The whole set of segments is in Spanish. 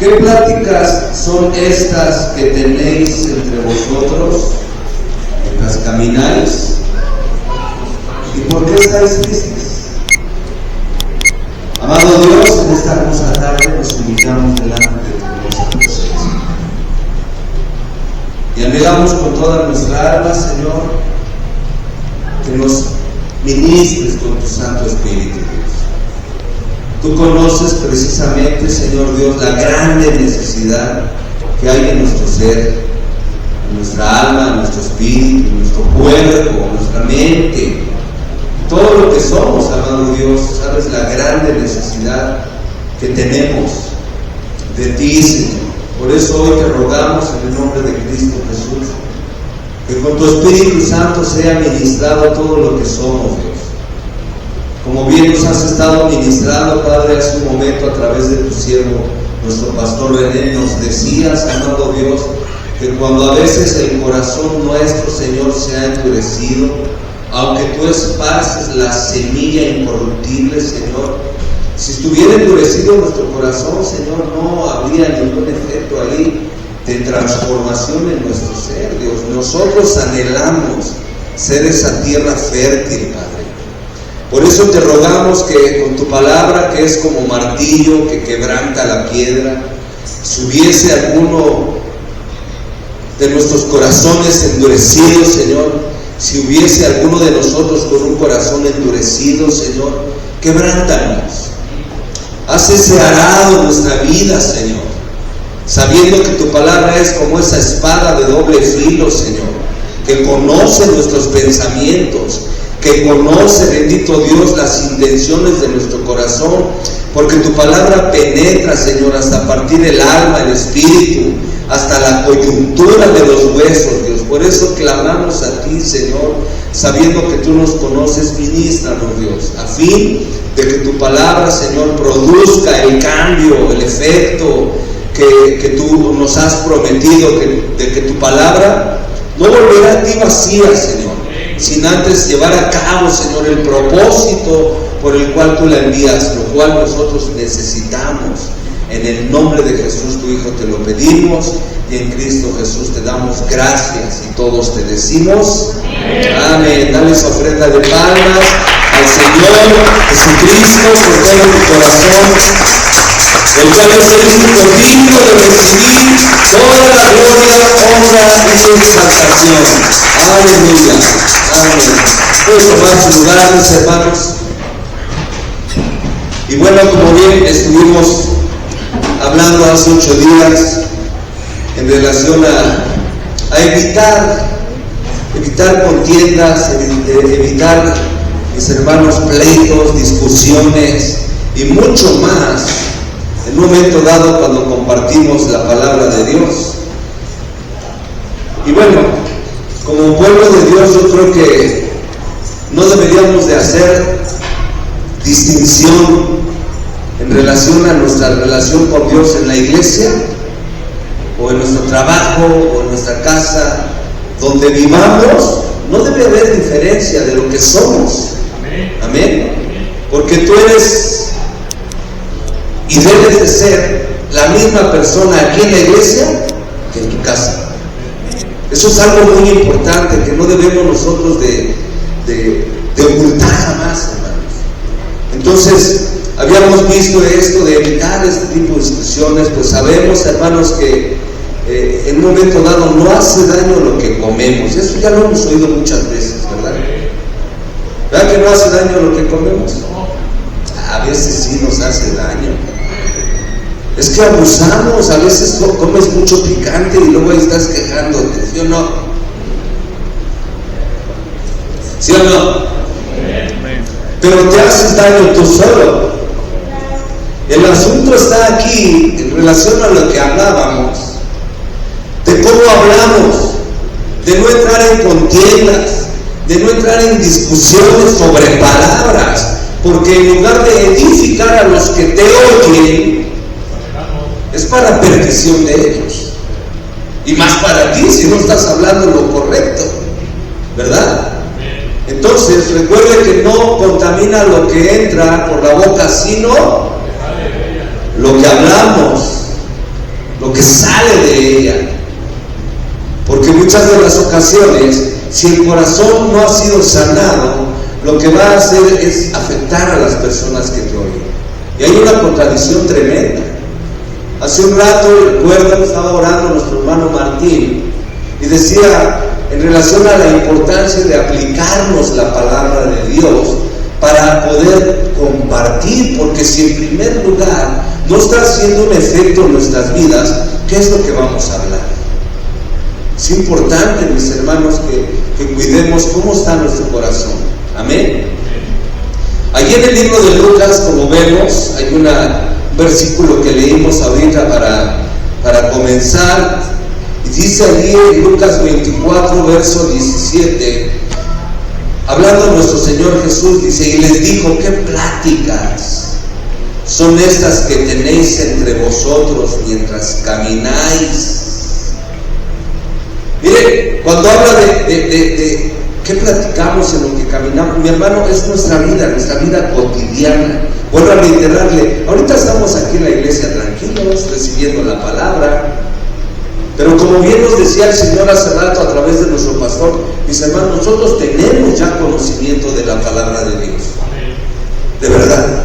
¿Qué pláticas son estas que tenéis entre vosotros mientras camináis? ¿Y por qué estáis tristes? Amado Dios, en esta hermosa tarde nos humillamos delante de tu hermosa presencia y anhelamos con toda nuestra alma, Señor, que nos ministres con tu Santo Espíritu, Dios. Tú conoces precisamente, Señor Dios, la grande necesidad que hay en nuestro ser, en nuestra alma, en nuestro espíritu, en nuestro cuerpo, en nuestra mente, todo lo que somos, amado Dios. Sabes la grande necesidad que tenemos de ti, Señor. Por eso hoy te rogamos en el nombre de Cristo Jesús, que con tu Espíritu Santo sea ministrado todo lo que somos, Dios. Como bien nos has estado ministrando, Padre, hace un momento a través de tu siervo, nuestro pastor René, nos decías, amado Dios, que cuando a veces el corazón nuestro, Señor, se ha endurecido, aunque tú esparces la semilla incorruptible, Señor, si estuviera endurecido nuestro corazón, Señor, no habría ningún efecto ahí de transformación en nuestro ser, Dios. Nosotros anhelamos ser esa tierra fértil, Padre. Por eso te rogamos que con tu palabra, que es como martillo que quebranta la piedra, si hubiese alguno de nuestros corazones endurecidos, Señor, si hubiese alguno de nosotros con un corazón endurecido, Señor, quebrántanos. Haz ese arado en nuestra vida, Señor, sabiendo que tu palabra es como esa espada de doble filo, Señor, que conoce nuestros pensamientos, que conoce, bendito Dios, las intenciones de nuestro corazón, porque tu palabra penetra, Señor, hasta partir el alma, el espíritu, hasta la coyuntura de los huesos, Dios. Por eso clamamos a ti, Señor, sabiendo que tú nos conoces. Ministranos, Dios, a fin de que tu palabra, Señor, produzca el cambio, el efecto que tú nos has prometido, de que tu palabra no volverá a ti vacía, Señor, sin antes llevar a cabo, Señor, el propósito por el cual tú la envías, lo cual nosotros necesitamos. En el nombre de Jesús, tu Hijo, te lo pedimos, y en Cristo Jesús te damos gracias, y todos te decimos amén. Dale esa ofrenda de palmas al Señor Jesucristo con todo tu corazón, el cual es el único digno de recibir toda la gloria, honra y exaltación. Aleluya, amén. Puedes tomar su lugar, mis hermanos. Y bueno, como bien estuvimos hablando hace 8 días en relación a evitar contiendas, evitar, mis hermanos, pleitos, discusiones y mucho más en un momento dado cuando compartimos la palabra de Dios. Y bueno, como pueblo de Dios, yo creo que no deberíamos de hacer distinción en relación a nuestra relación con Dios en la iglesia, o en nuestro trabajo, o en nuestra casa, donde vivamos. No debe haber diferencia de lo que somos. Amén. Porque tú eres y debes de ser la misma persona aquí en la iglesia que en tu casa. Eso es algo muy importante que no debemos nosotros de ocultar jamás, hermanos. Entonces, habíamos visto esto de evitar este tipo de discusiones, pues sabemos, hermanos, que en un momento dado no hace daño lo que comemos. Eso ya lo hemos oído muchas veces, ¿verdad? ¿Verdad que no hace daño lo que comemos? A veces sí nos hace daño. Es que abusamos, a veces comes mucho picante y luego ahí estás quejándote, ¿sí o no? ¿Sí o no? Pero te haces daño tú solo. El asunto está aquí en relación a lo que hablábamos, de cómo hablamos, de no entrar en contiendas, de no entrar en discusiones sobre palabras, porque en lugar de edificar a los que te oyen, es para perdición de ellos, y más para ti si no estás hablando lo correcto, ¿verdad? Entonces recuerde que no contamina lo que entra por la boca, sino lo que hablamos. lo que sale de ella. Porque muchas de las ocasiones, si el corazón no ha sido sanado, lo que va a hacer es afectar a las personas que te oyen. Y hay una contradicción tremenda. Hace un rato, recuerdo, estaba orando nuestro hermano Martín y decía en relación a la importancia de aplicarnos la palabra de Dios para poder compartir, porque si en primer lugar no está haciendo un efecto en nuestras vidas, ¿qué es lo que vamos a hablar? Es importante, mis hermanos, que cuidemos cómo está nuestro corazón. Amén. Allí en el libro de Lucas, como vemos, hay un versículo que leímos ahorita para comenzar, y dice allí en Lucas 24, verso 17, hablando nuestro Señor Jesús, dice: y les dijo, ¿qué pláticas son estas que tenéis entre vosotros mientras camináis? Mire, cuando habla de qué platicamos en lo que caminamos, mi hermano, es nuestra vida cotidiana. Vuelvo a reiterarle, ahorita estamos aquí en la iglesia tranquilos, recibiendo la palabra, pero como bien nos decía el Señor hace rato a través de nuestro pastor, mis hermanos, nosotros tenemos ya conocimiento de la palabra de Dios, de verdad.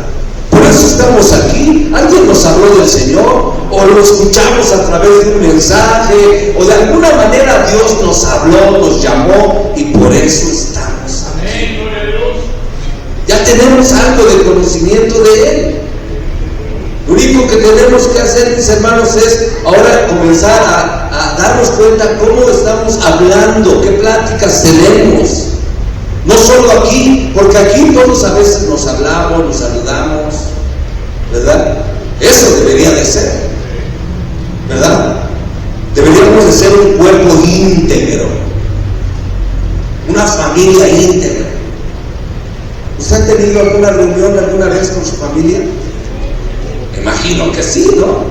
Por eso estamos aquí. Alguien nos habló del Señor, o lo escuchamos a través de un mensaje, o de alguna manera Dios nos habló, nos llamó, y por eso estamos aquí. Ya tenemos algo de conocimiento de Él. Lo único que tenemos que hacer, mis hermanos, es ahora comenzar a darnos cuenta cómo estamos hablando, qué pláticas tenemos. No solo aquí, porque aquí todos a veces nos hablamos, nos saludamos, ¿verdad? Eso debería de ser, ¿verdad? Deberíamos de ser un cuerpo íntegro, una familia íntegra. ¿Usted ha tenido alguna reunión alguna vez con su familia? Me imagino que sí, ¿no?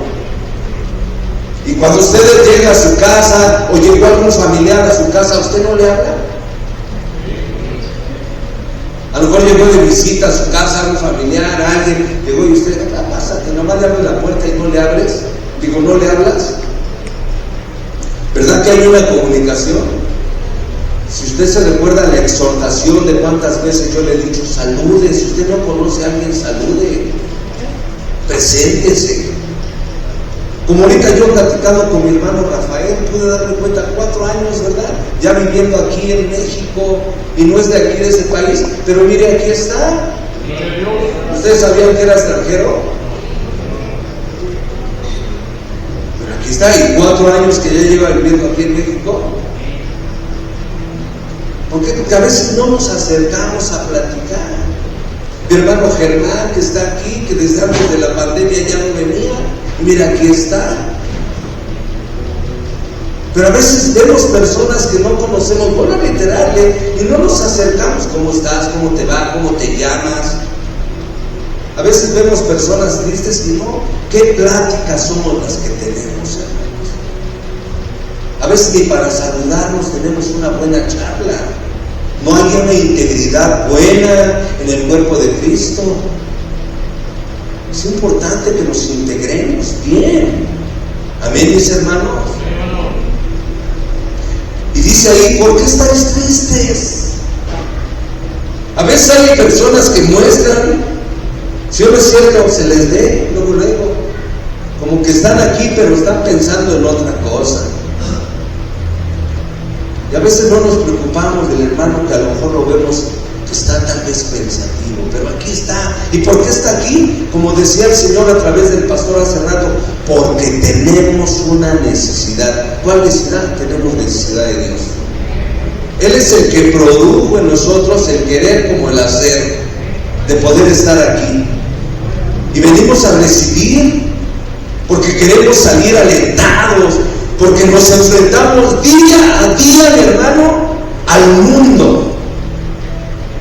Y cuando usted llega a su casa o llegó algún familiar a su casa, ¿a usted no le habla? A lo mejor llegó de visita a su casa, a un familiar, a alguien, llegó y usted, pásate, nomás le abres la puerta y no le abres. Digo, ¿no le hablas? ¿Verdad que hay una comunicación? Si usted se recuerda la exhortación de cuántas veces yo le he dicho, salude, si usted no conoce a alguien, salude, preséntese. Como ahorita yo platicando con mi hermano Rafael, pude darme cuenta, 4 años, ¿verdad? Ya viviendo aquí en México, y no es de aquí, de ese país, pero mire, aquí está. ¿Ustedes sabían que era extranjero? Pero aquí está, y 4 años que ya lleva viviendo aquí en México. Porque a veces no nos acercamos a platicar. Mi hermano Germán, que está aquí, que desde antes de la pandemia ya no venía, y mira, aquí está. Pero a veces vemos personas que no conocemos, vuelvo a reiterarle, y no nos acercamos. ¿Cómo estás? ¿Cómo te va? ¿Cómo te llamas? A veces vemos personas tristes y no, ¿qué pláticas somos las que tenemos, hermanos? A veces ni para saludarnos tenemos una buena charla. No hay una integridad buena en el cuerpo de Cristo. Es importante que nos integremos bien. Amén, mis hermanos. Y dice ahí, ¿por qué estáis tristes? A veces hay personas que muestran, si no es cierto, se les ve luego, como que están aquí, pero están pensando en otra cosa. Y a veces no nos preocupamos del hermano que a lo mejor lo vemos que está tal vez pensativo, pero aquí está. ¿Y por qué está aquí? Como decía el Señor a través del pastor hace rato, porque tenemos una necesidad. ¿Cuál necesidad? Tenemos necesidad de Dios. Él es el que produjo en nosotros el querer como el hacer, de poder estar aquí. Y venimos a recibir, porque queremos salir alentados, porque nos enfrentamos día a día, mi hermano, al mundo.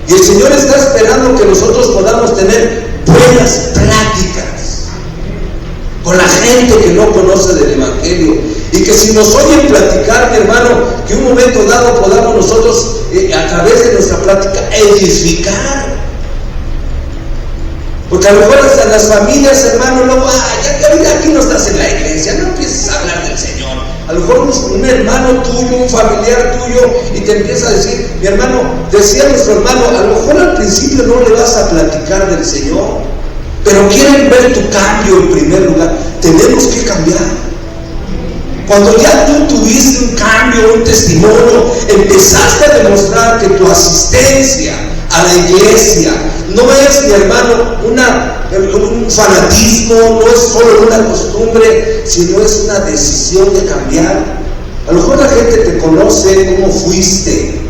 Y el Señor está esperando que nosotros podamos tener buenas pláticas con la gente que no conoce del Evangelio. Y que si nos oyen platicar, mi hermano, que un momento dado podamos nosotros, a través de nuestra plática, edificar. Porque a lo mejor hasta en las familias, hermano, luego, ya aquí no estás en la iglesia, no empieces a hablar del Señor. A lo mejor un hermano tuyo, un familiar tuyo, y te empieza a decir, mi hermano, decía nuestro hermano, a lo mejor al principio no le vas a platicar del Señor, pero quieren ver tu cambio en primer lugar. Tenemos que cambiar. Cuando ya tú tuviste un cambio, un testimonio, empezaste a demostrar que tu asistencia a la iglesia no es, mi hermano, un fanatismo, no es solo una costumbre, sino es una decisión de cambiar. A lo mejor la gente te conoce cómo fuiste,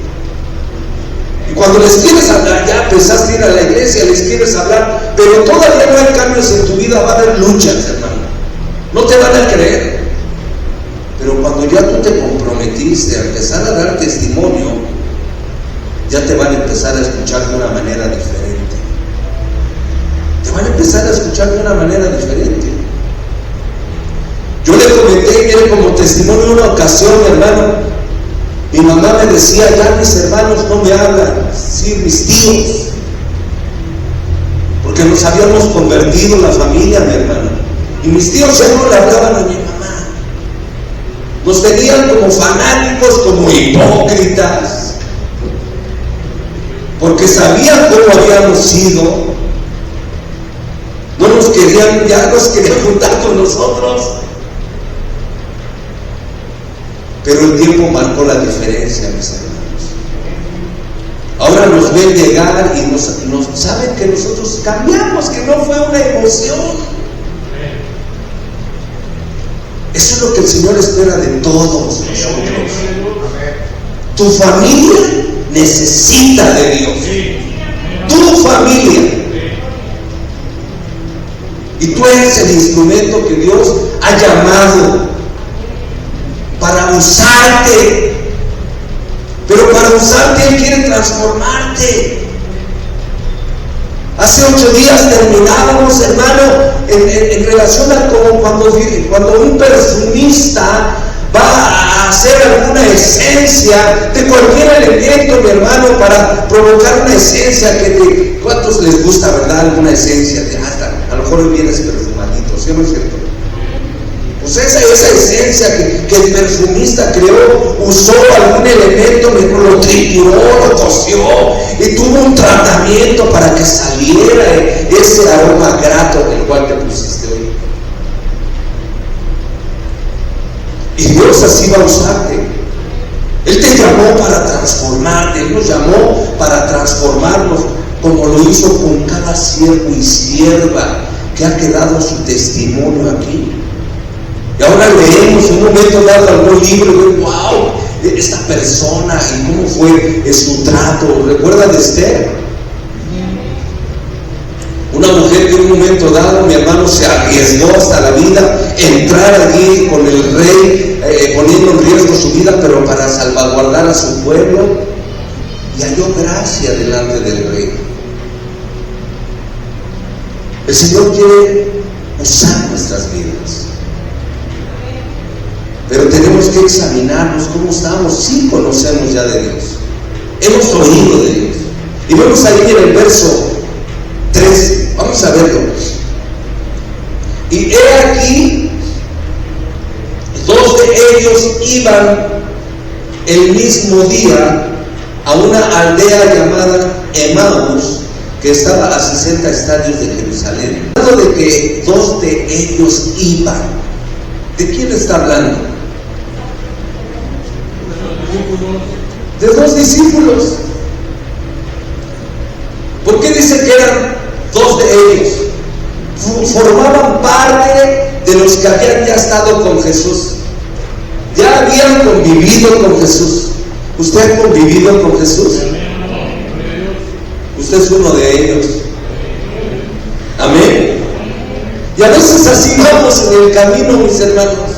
y cuando les quieres hablar, ya empezaste a ir a la iglesia, les quieres hablar, pero todavía no hay cambios en tu vida, va a haber luchas, hermano, no te van a creer. Pero cuando ya tú te comprometiste a empezar a dar testimonio, ya te van a empezar a escuchar de una manera diferente. Te van a empezar a escuchar de una manera diferente. Yo le comenté, mire, como testimonio, una ocasión, mi hermano, mi mamá me decía, ya mis hermanos no me hablan, sí, mis tíos, porque nos habíamos convertido en la familia, mi hermano, y mis tíos ya no le hablaban a mi mamá. Nos veían como fanáticos, como hipócritas, porque sabían cómo habíamos sido. No nos querían, ya nos querían juntar con nosotros. Pero el tiempo marcó la diferencia, mis hermanos. Ahora nos ven llegar y nos saben que nosotros cambiamos, que no fue una emoción. Eso es lo que el Señor espera de todos nosotros. Tu familia necesita de Dios. Tu familia. Y tú eres el instrumento que Dios ha llamado para usarte. Pero para usarte Él quiere transformarte. Hace 8 días terminábamos, hermano, en relación a como cuando un perfumista va a hacer alguna esencia de cualquier elemento, mi hermano, para provocar una esencia que ¿cuántos les gusta, verdad? Alguna esencia, a lo mejor hoy vienes perfumadito, ¿sí o no es cierto? Pues esa esencia que el perfumista creó, usó algún elemento, lo trituró, lo coció y tuvo un tratamiento para que saliera ese aroma grato del cual te pusiste hoy. Y Dios así va a usarte. Él te llamó para transformarte, Él nos llamó para transformarnos, como lo hizo con cada siervo y sierva que ha quedado su testimonio aquí. Y ahora leemos un momento dado algún libro y digo, wow, esta persona y cómo fue su trato. ¿Recuerdan de Esther? Una mujer que en un momento dado, mi hermano, se arriesgó hasta la vida, entrar allí con el rey, poniendo en riesgo su vida, pero para salvaguardar a su pueblo, y halló gracia delante del rey. El Señor quiere usar nuestras vidas, pero tenemos que examinarnos cómo estamos. Sí conocemos ya de Dios, hemos oído de Dios, y vemos ahí en el verso 3, vamos a verlo. Y he aquí, 2 de ellos iban el mismo día a una aldea llamada Emaús, que estaba a 60 estadios de Jerusalén. Hablando de que 2 de ellos iban, ¿de quién está hablando? De 2 discípulos. ¿Por qué dice que eran 2 de ellos? Formaban parte de los que habían ya estado con Jesús, ya habían convivido con Jesús. ¿Usted ha convivido con Jesús? Usted es uno de ellos. Amén. Y a veces así vamos en el camino, mis hermanos,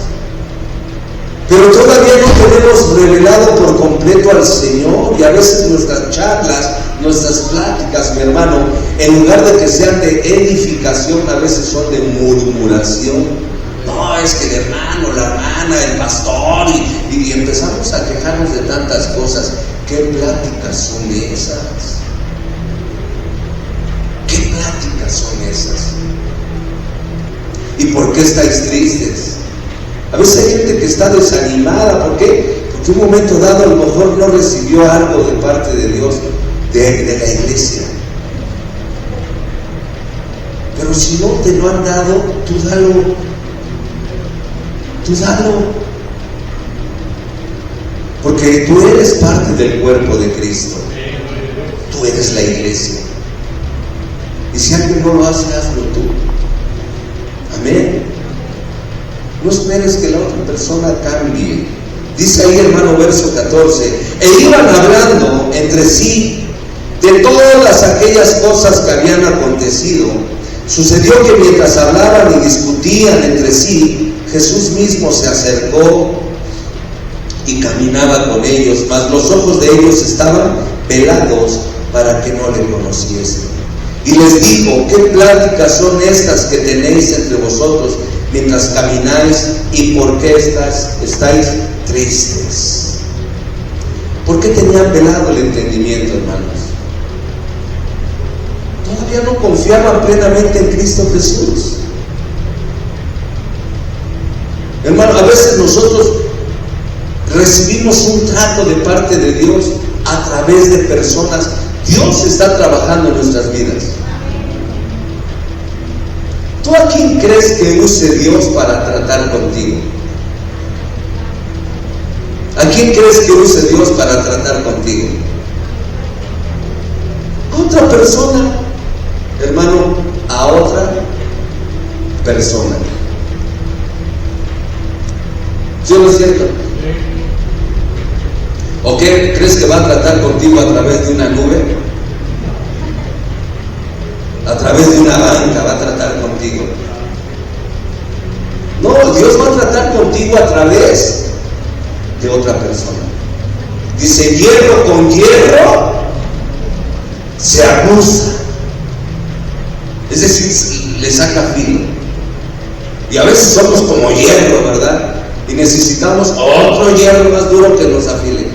pero todavía no tenemos revelado por completo al Señor. Y a veces nuestras charlas, nuestras pláticas, mi hermano, en lugar de que sean de edificación, a veces son de murmuración. No, es que el hermano, la hermana, el pastor, y empezamos a quejarnos de tantas cosas. ¿Qué pláticas son esas? ¿Qué pláticas pláticas son esas? ¿Y por qué estáis tristes? A veces hay gente que está desanimada. ¿Por qué? Porque en un momento dado a lo mejor no recibió algo de parte de Dios, de la iglesia. Pero si no te lo han dado, tú dalo. Tú dalo. Porque tú eres parte del cuerpo de Cristo. Tú eres la iglesia. Y si alguien no lo hace, hazlo tú. Amén. No esperes que la otra persona cambie. Dice ahí, hermano, verso 14: e iban hablando entre sí de todas aquellas cosas que habían acontecido. Sucedió que mientras hablaban y discutían entre sí, Jesús mismo se acercó y caminaba con ellos, mas los ojos de ellos estaban velados para que no le conociesen. Y les dijo: ¿qué pláticas son estas que tenéis entre vosotros mientras camináis? ¿Y por qué estáis tristes? ¿Por qué tenían velado el entendimiento, hermanos? Todavía no confiaban plenamente en Cristo Jesús. Hermano, a veces nosotros recibimos un trato de parte de Dios a través de personas. Dios está trabajando en nuestras vidas. ¿Tú a quién crees que use Dios para tratar contigo? ¿A quién crees que use Dios para tratar contigo? A otra persona, hermano, a otra persona. ¿Sí o no es cierto? ¿O qué crees que va a tratar contigo a través de una nube? A través de una banca va a tratar contigo. No, Dios va a tratar contigo a través de otra persona. Dice: hierro con hierro se acusa. Es decir, le saca filo. Y a veces somos como hierro, ¿verdad? Y necesitamos otro hierro más duro que nos afile.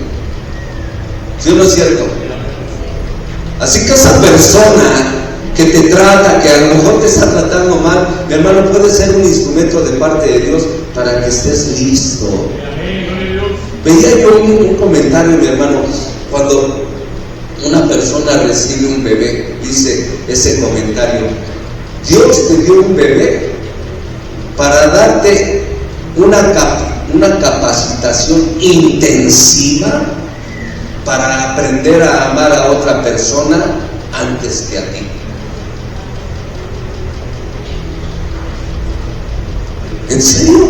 ¿Sí o no es cierto? Así que esa persona que te trata, que a lo mejor te está tratando mal, mi hermano, puede ser un instrumento de parte de Dios para que estés listo. Veía yo un comentario, mi hermano, cuando una persona recibe un bebé, dice ese comentario: Dios te dio un bebé para darte una capacitación intensiva para aprender a amar a otra persona antes que a ti. ¿En serio?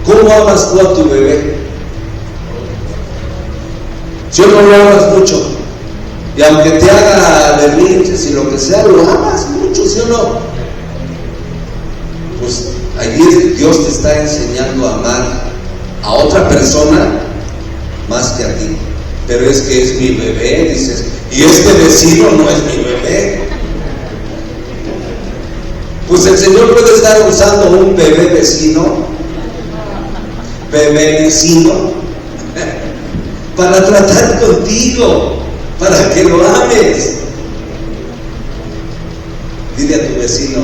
¿Cómo amas tú a tu bebé? Yo no lo amas mucho, y aunque te haga berrinches y lo que sea, lo amas mucho, ¿sí o no? Pues allí Dios te está enseñando a amar a otra persona más que a ti. Pero es que es mi bebé, dices, y este vecino no es mi bebé. Pues el Señor puede estar usando un bebé vecino para tratar contigo, para que lo ames. Dile a tu vecino,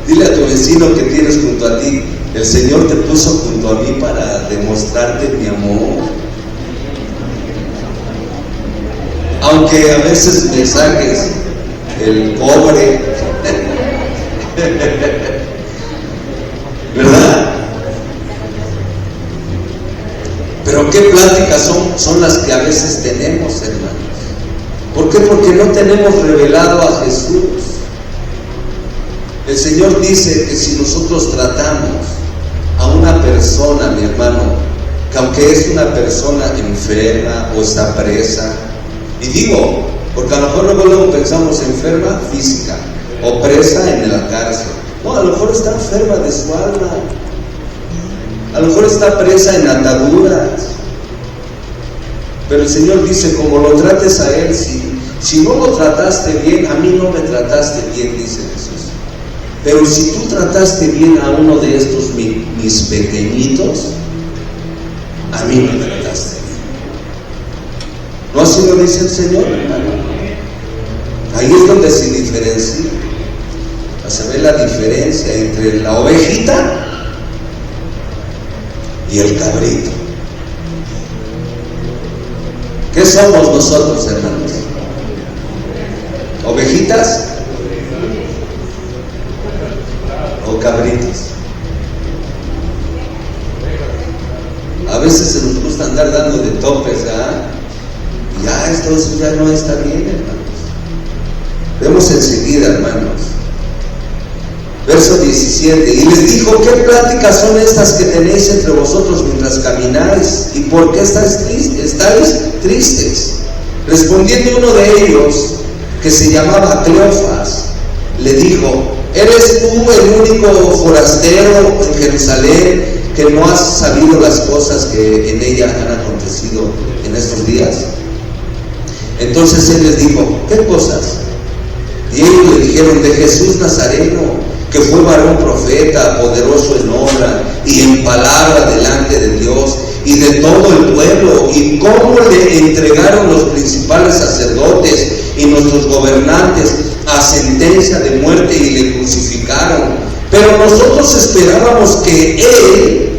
dile a tu vecino que tienes junto a ti: el Señor te puso junto a mí para demostrarte mi amor. Aunque a veces me saques el cobre, ¿verdad? Pero qué pláticas son las que a veces tenemos, hermanos. ¿Por qué? Porque no tenemos revelado a Jesús. El Señor dice que si nosotros tratamos a una persona, mi hermano, que aunque es una persona enferma o está presa, y digo, porque a lo mejor luego pensamos enferma física o presa en la cárcel. No, a lo mejor está enferma de su alma, a lo mejor está presa en ataduras. Pero el Señor dice: como lo trates a él, si no lo trataste bien, a mí no me trataste bien, dice Jesús. Pero si tú trataste bien a uno de estos mis pequeñitos, a mí me trataste bien. ¿No así lo dice el Señor, hermano? Ahí es donde se diferencia. Se ve la diferencia entre la ovejita y el cabrito. ¿Qué somos nosotros, hermanos? ¿Ovejitas o cabritos? A veces se nos gusta andar dando de topes, ya esto ya no está bien, hermanos. Vemos enseguida, hermanos, verso 17: y les dijo: ¿qué pláticas son estas que tenéis entre vosotros mientras camináis? ¿Y por qué estáis tristes? Respondiendo uno de ellos, que se llamaba Cleofas, le dijo: ¿eres tú el único forastero en Jerusalén que no has sabido las cosas que en ella han acontecido en estos días? Entonces él les dijo: ¿qué cosas? Y ellos le dijeron: de Jesús Nazareno, que fue varón profeta, poderoso en obra y en palabra delante de Dios y de todo el pueblo, y cómo le entregaron los principales sacerdotes y nuestros gobernantes a sentencia de muerte y le crucificaron. Pero nosotros esperábamos que Él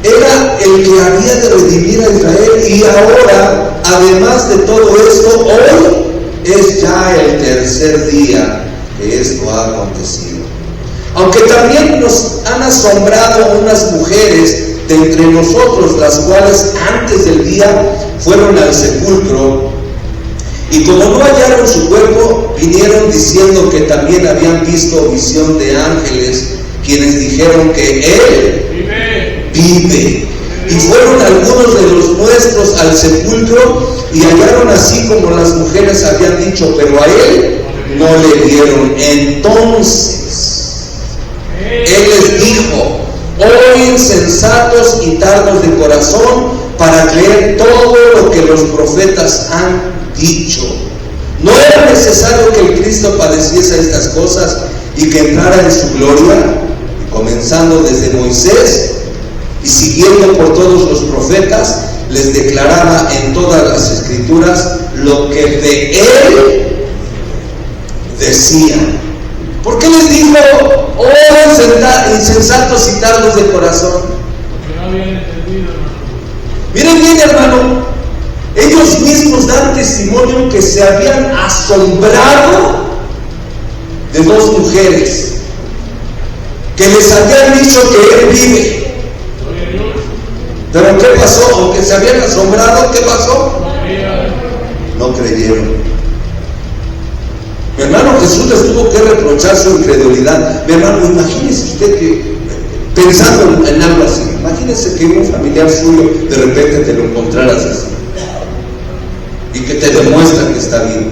era el que había de redimir a Israel, y ahora, además de todo esto, hoy es ya el tercer día que esto ha acontecido. Aunque también nos han asombrado unas mujeres de entre nosotros, las cuales antes del día fueron al sepulcro, y como no hallaron su cuerpo, vinieron diciendo que también habían visto visión de ángeles, quienes dijeron que Él vive. Y fueron algunos de los nuestros al sepulcro y hallaron así como las mujeres habían dicho, pero a Él no le vieron. Entonces Él les dijo: oh insensatos y tardos de corazón, para creer todo lo que los profetas han dicho. ¿No era necesario que el Cristo padeciese estas cosas y que entrara en su gloria? Comenzando desde Moisés y siguiendo por todos los profetas, les declaraba en todas las escrituras lo que de Él decía. ¿Por qué les dijo: oh insensatos y tardos de corazón? Porque no habían entendido, hermano. Miren bien, hermano, ellos mismos dan testimonio que se habían asombrado de dos mujeres que les habían dicho que Él vive. Pero ¿qué pasó? Aunque se habían asombrado, ¿qué pasó? No creyeron. Mi hermano, Jesús les tuvo que reprochar su incredulidad. Mi hermano, imagínese usted que, pensando en algo así, imagínese que un familiar suyo de repente te lo encontraras así y que te demuestra que está vivo,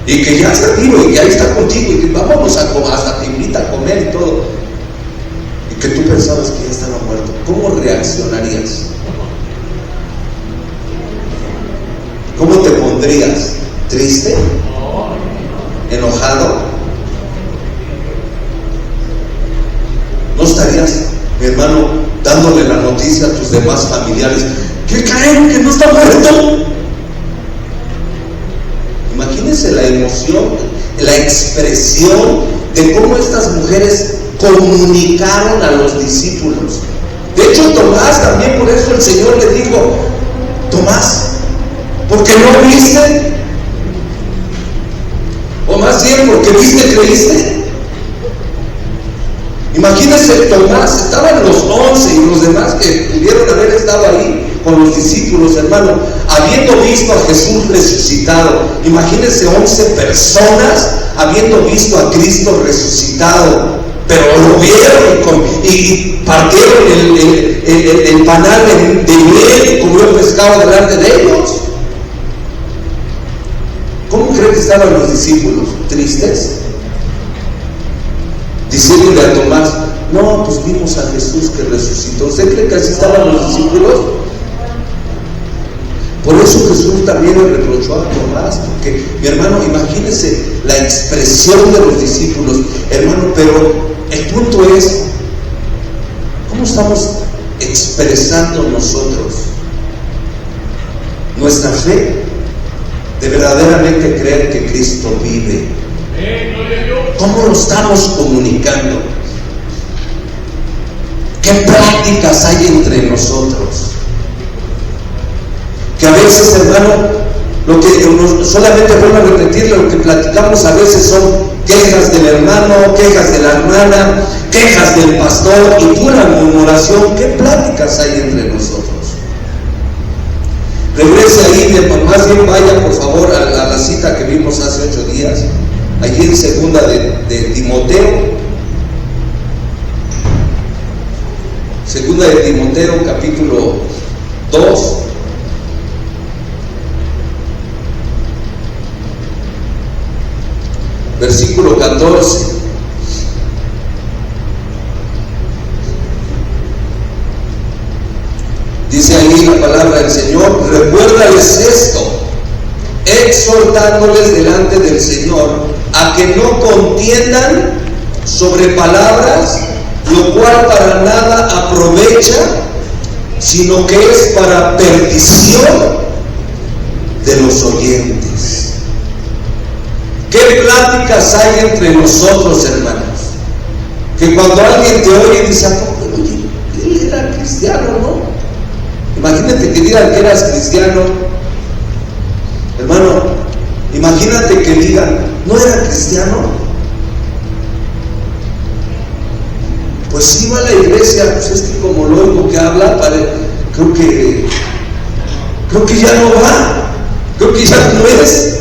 y que ya está vivo y que ahí está contigo y que vámonos hasta te invita a comer y todo, y que tú pensabas que ya estaba muerto. ¿Cómo reaccionarías? ¿Cómo te pondrías? ¿Triste? ¿Enojado? ¿No estarías, mi hermano, dándole la noticia a tus demás familiares? ¿Qué creen? ¿Que no está muerto? Imagínense la emoción, la expresión de cómo estas mujeres comunicaron a los discípulos. De hecho, Tomás también, por eso el Señor le dijo: Tomás, ¿por qué no viste? O más bien, ¿porque viste, creíste? Imagínense, Tomás, estaban los 11 y los demás que pudieron haber estado ahí con los discípulos, hermano, habiendo visto a Jesús resucitado. Imagínense 11 personas habiendo visto a Cristo resucitado, pero lo vieron y partieron el panal de miel y comió pescado delante de ellos. ¿Cómo creen que estaban los discípulos? ¿Tristes? Diciéndole a Tomás: no, pues vimos a Jesús que resucitó. ¿Usted cree que así estaban los discípulos? Por eso Jesús también le reprochó a Tomás, porque, mi hermano, imagínese la expresión de los discípulos, hermano. Pero el punto es: ¿cómo estamos expresando nosotros nuestra fe? de verdaderamente creer que Cristo vive? ¿Cómo lo estamos comunicando? ¿Qué prácticas hay entre nosotros? Que a veces, hermano, lo que solamente vuelvo a repetir, lo que platicamos a veces son quejas del hermano, quejas de la hermana, quejas del pastor y pura murmuración. ¿Qué pláticas hay entre nosotros? Regrese ahí, más bien vaya por favor a la cita que vimos hace 8 días, allí en segunda de Timoteo. Segunda de Timoteo, capítulo 2. Versículo 14. Dice ahí la palabra del Señor: recuérdales esto, exhortándoles delante del Señor a que no contiendan sobre palabras, lo cual para nada aprovecha, sino que es para perdición de los oyentes. ¿Qué pláticas hay entre nosotros, hermanos? Que cuando alguien te oye dice: oye, él era cristiano, ¿no? Imagínate que digan que eras cristiano, hermano. Imagínate que digan: ¿no era cristiano? Pues sí va a la iglesia, pues es que como lo oigo que habla, creo que ya no va, creo que ya no es.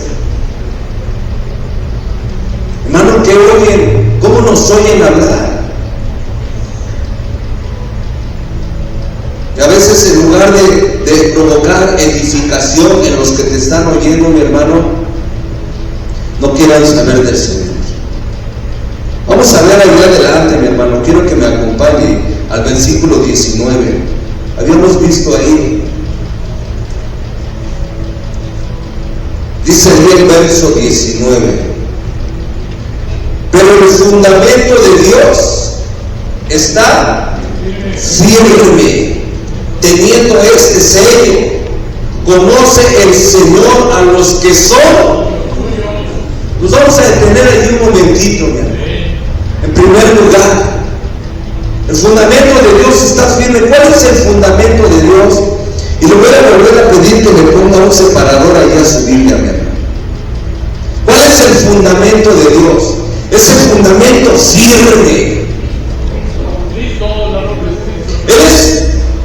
Hermano, ¿qué oyen? ¿Cómo nos oyen hablar? Y a veces en lugar de provocar edificación en los que te están oyendo, mi hermano, no quieran saber del Señor. Vamos a ver ahí adelante, mi hermano. Quiero que me acompañe al versículo 19. Habíamos visto ahí. Dice ahí el verso 19: pero el fundamento de Dios está firme, teniendo este sello. Conoce el Señor a los que son. Nos vamos a detener allí un momentito, mi hermano. En primer lugar, el fundamento de Dios está firme. ¿Cuál es el fundamento de Dios? Y le voy a volver a pedir que le ponga un separador allá a su Biblia, mi hermano. ¿Cuál es el fundamento de Dios? Es el fundamento firme. Es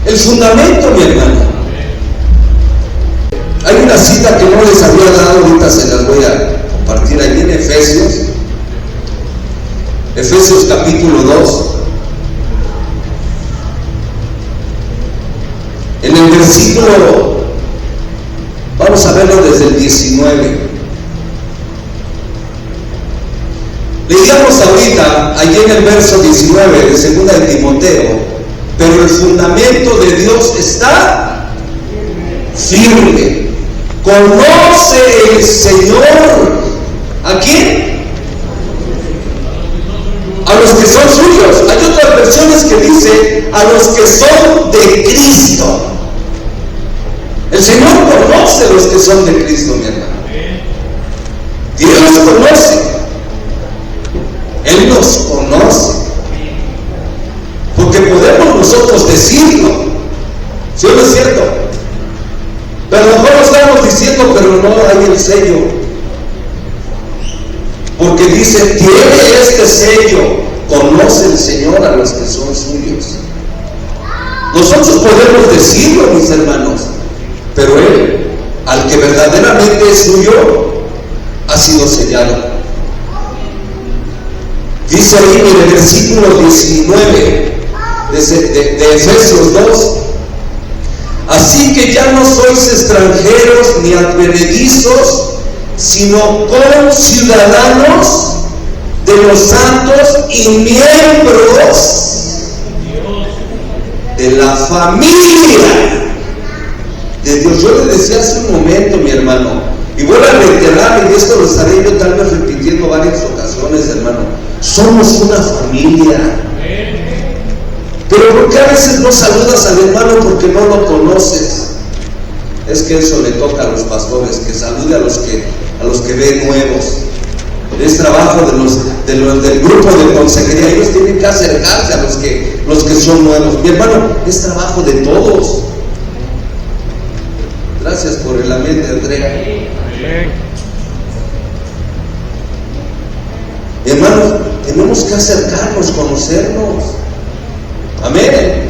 el fundamento, mi hermano. Hay una cita que no les había dado, ahorita se las voy a compartir allí en Efesios capítulo 2. En el versículo, vamos a verlo desde el 19. Leíamos ahorita, allí en el verso 19 de segunda de Timoteo: pero el fundamento de Dios está firme. Conoce el Señor ¿a quién? A los que son suyos. Hay otras versiones que dice a los que son de Cristo. El Señor conoce a los que son de Cristo, mi hermano. Dios los conoce. Él nos conoce. Porque podemos nosotros decirlo. ¿Sí o no es cierto? Pero a lo mejor lo estamos diciendo, pero no hay el sello. Porque dice: tiene este sello, conoce el Señor a los que son suyos. Nosotros podemos decirlo, mis hermanos, pero Él, al que verdaderamente es suyo, ha sido sellado. Dice ahí en el versículo 19 de Efesios 2: así que ya no sois extranjeros ni advenedizos, sino conciudadanos de los santos y miembros de la familia de Dios. Yo le decía hace un momento, mi hermano, y vuelvo a reiterar, y esto lo estaré yo tal vez repitiendo varias ocasiones, hermano: somos una familia. Pero ¿por qué a veces no saludas al hermano? Porque no lo conoces. es que eso le toca a los pastores, que salude a los que ven nuevos. Es trabajo del grupo de consejería. Ellos tienen que acercarse a los que son nuevos. Mi hermano, es trabajo de todos. Gracias por el amén de Andrea. Hermanos, tenemos que acercarnos, conocernos. Amén.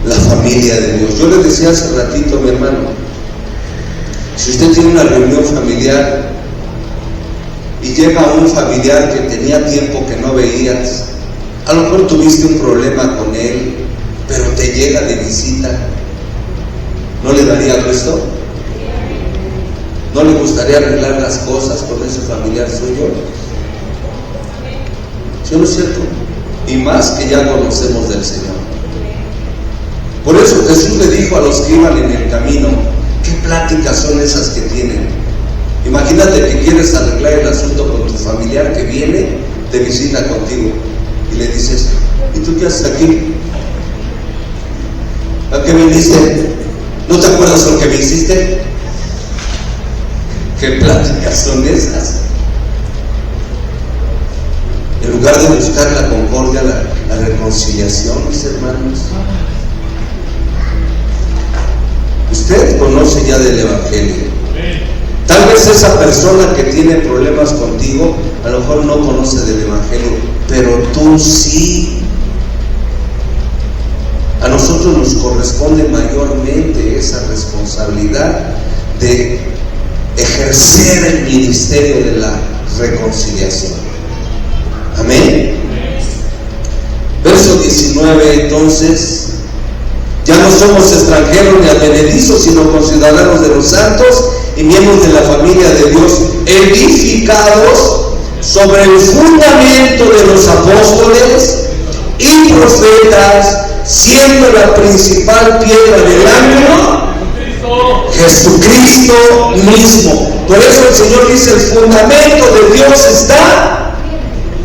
La familia de Dios. Yo les decía hace ratito, mi hermano, si usted tiene una reunión familiar y llega un familiar que tenía tiempo que no veías, a lo mejor tuviste un problema con él, pero te llega de visita, ¿no le daría gusto? ¿No le gustaría arreglar las cosas con ese familiar suyo? ¿Sí o no es cierto? Y más que ya conocemos del Señor. Por eso Jesús le dijo a los que iban en el camino: ¿qué pláticas son esas que tienen? Imagínate que quieres arreglar el asunto con tu familiar que viene de visita contigo y le dices: ¿y tú qué haces aquí? ¿A qué viniste? ¿No te acuerdas lo que me hiciste? ¿Qué pláticas son esas? En lugar de buscar la concordia, la reconciliación, mis hermanos. Usted conoce ya del Evangelio. Tal vez esa persona que tiene problemas contigo a lo mejor no conoce del Evangelio, pero tú sí. A nosotros nos corresponde mayormente esa responsabilidad de ejercer el ministerio de la reconciliación. Amén. Verso 19, entonces: ya no somos extranjeros ni advenedizos, sino conciudadanos de los santos y miembros de la familia de Dios, edificados sobre el fundamento de los apóstoles y profetas, siendo la principal piedra del ángulo Jesucristo mismo. Por eso el Señor dice: el fundamento de Dios está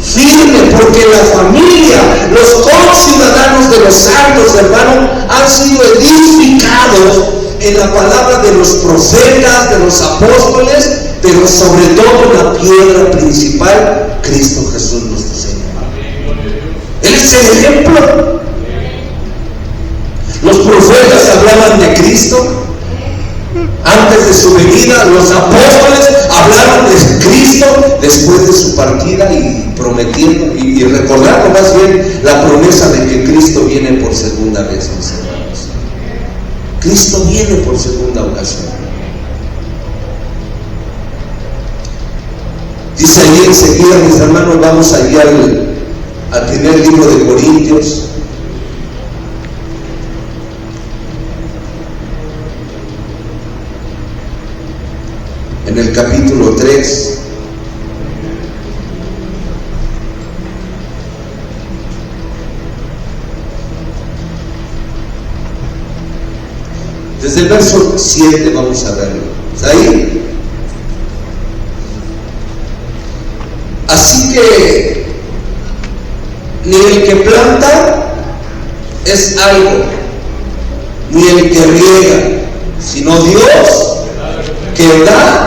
firme, porque la familia, los conciudadanos de los santos, hermano, han sido edificados en la palabra de los profetas, de los apóstoles, pero sobre todo la piedra principal, Cristo Jesús nuestro Señor. Él es el ejemplo. Los profetas hablaban de Cristo antes de su venida, los apóstoles hablaron de Cristo después de su partida y prometiendo y recordando más bien la promesa de que Cristo viene por segunda vez, mis hermanos. Cristo viene por segunda ocasión. Dice ahí enseguida, mis hermanos, vamos allí al primer libro de Corintios. En el capítulo 3, desde el verso 7 vamos a verlo. ¿Está ahí? Así que ni el que planta es algo, ni el que riega, sino Dios que da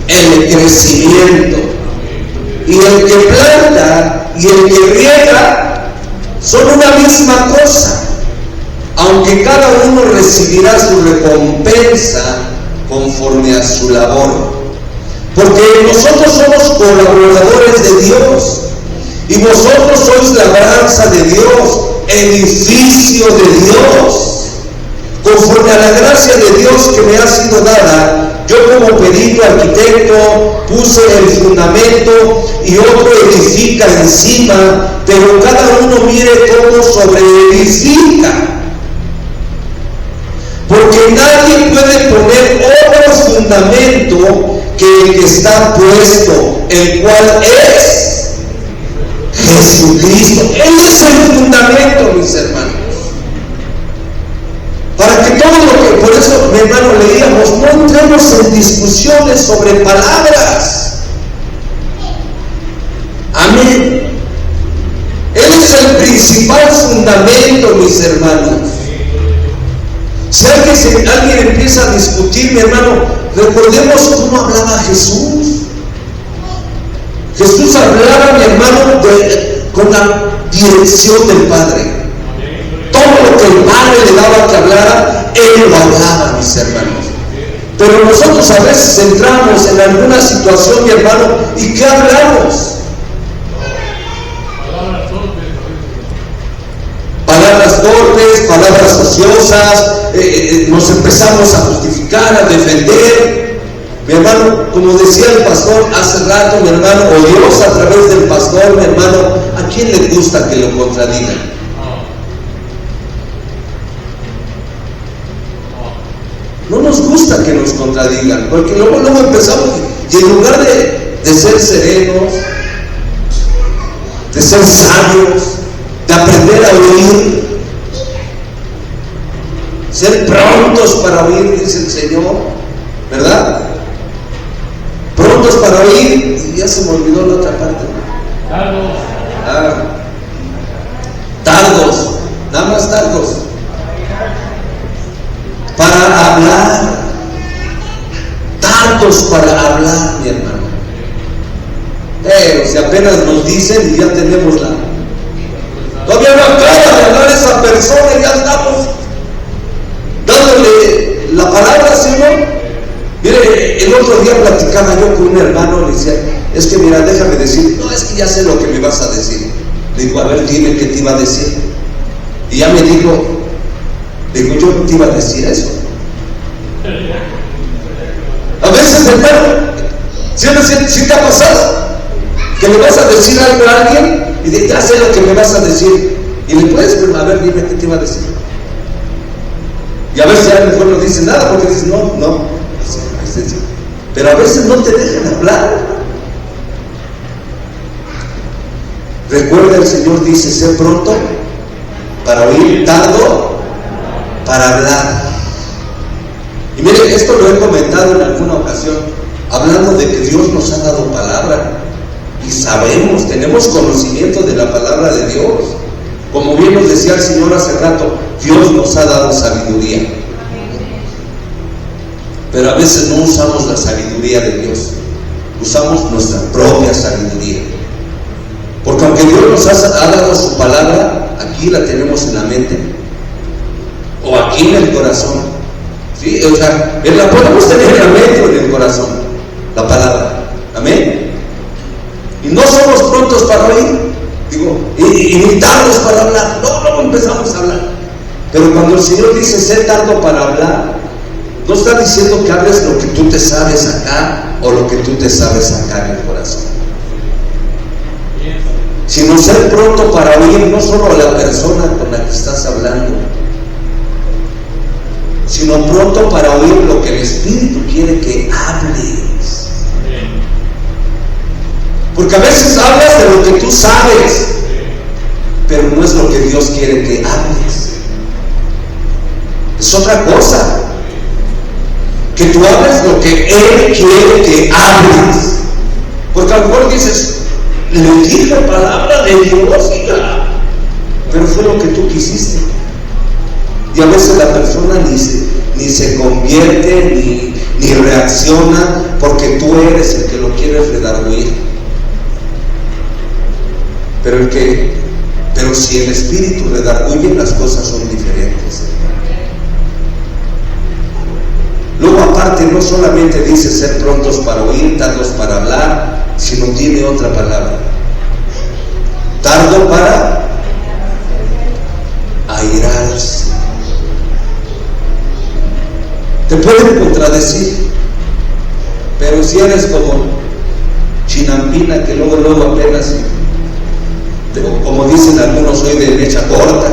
el crecimiento. Y el que planta y el que riega son una misma cosa, aunque cada uno recibirá su recompensa conforme a su labor. Porque nosotros somos colaboradores de Dios, y vosotros sois labranza de Dios, edificio de Dios. Conforme a la gracia de Dios que me ha sido dada, yo como perito arquitecto puse el fundamento y otro edifica encima, pero cada uno mire cómo sobreedifica. Porque nadie puede poner otro fundamento que el que está puesto, el cual es Jesucristo. Él es el fundamento, mis hermanos. Para que todo lo que, por eso, mi hermano, leíamos, no entremos en discusiones sobre palabras. Amén. Él es el principal fundamento, mis hermanos. Si alguien empieza a discutir, mi hermano, recordemos cómo hablaba Jesús. Jesús hablaba, mi hermano, con la dirección del Padre. Todo lo que el Padre le daba que hablara, Él lo hablaba, mis hermanos. Pero nosotros a veces entramos en alguna situación, mi hermano, ¿y qué hablamos? Palabras torpes, palabras ociosas, nos empezamos a justificar, a defender. Mi hermano, como decía el pastor hace rato, mi hermano, o Dios a través del pastor, mi hermano, ¿a quién le gusta que lo contradigan? No nos gusta que nos contradigan, porque luego empezamos, y en lugar de ser serenos, de ser sabios, de aprender a oír, ser prontos para oír, dice el Señor, ¿verdad? Prontos para oír, y ya se me olvidó la otra parte. Tardos, nada más tardos para hablar, tardos para hablar, mi hermano. Si apenas nos dicen y ya tenemos todavía no acaba de hablar esa persona y ya estamos dándole la palabra, Señor. Mire, el otro día platicaba yo con un hermano, le decía, es que mira, déjame decir, no, es que ya sé lo que me vas a decir. Le digo, a ver, dime qué te iba a decir. Y ya me dijo, yo no te iba a decir eso. A veces, hermano, si te ha pasado que le vas a decir algo a alguien y ya sé lo que me vas a decir, y le puedes, a ver, dime qué te iba a decir. Y a veces a lo mejor no dice nada porque dices, no, pero a veces no te dejan hablar. Recuerda, el Señor dice, sé pronto para oír, tardo para hablar. Y miren, esto lo he comentado en alguna ocasión, hablando de que Dios nos ha dado palabra y sabemos, tenemos conocimiento de la palabra de Dios. Como bien nos decía el Señor hace rato, Dios nos ha dado sabiduría, pero a veces no usamos la sabiduría de Dios, usamos nuestra propia sabiduría. Porque aunque Dios nos ha dado su palabra, aquí la tenemos en la mente o aquí en el corazón, ¿sí? O sea, la podemos tener en la mente o en el corazón, la palabra, amén. Y no somos prontos para oír, digo, y ni tardos para hablar. No empezamos a hablar. Pero cuando el Señor dice sé tardo para hablar, no está diciendo que hables lo que tú te sabes acá o lo que tú te sabes acá en el corazón, sino ser pronto para oír no solo a la persona con la que estás hablando, sino pronto para oír lo que el Espíritu quiere que hables. Porque a veces hablas de lo que tú sabes, pero no es lo que Dios quiere que hables. Es otra cosa. Que tú hables lo que Él quiere que hables. Porque a lo mejor dices, le dije palabra de Dios, pero fue lo que tú quisiste. Y a veces la persona ni se convierte, ni reacciona, porque tú eres el que lo quieres redarguir. Pero si el Espíritu redarguye, las cosas son diferentes. Luego aparte no solamente dice ser prontos para oír, tardos para hablar, sino tiene otra palabra, tardo para airarse. Te pueden contradecir, pero si eres como Chinampina, que luego apenas, como dicen algunos, soy de mecha corta,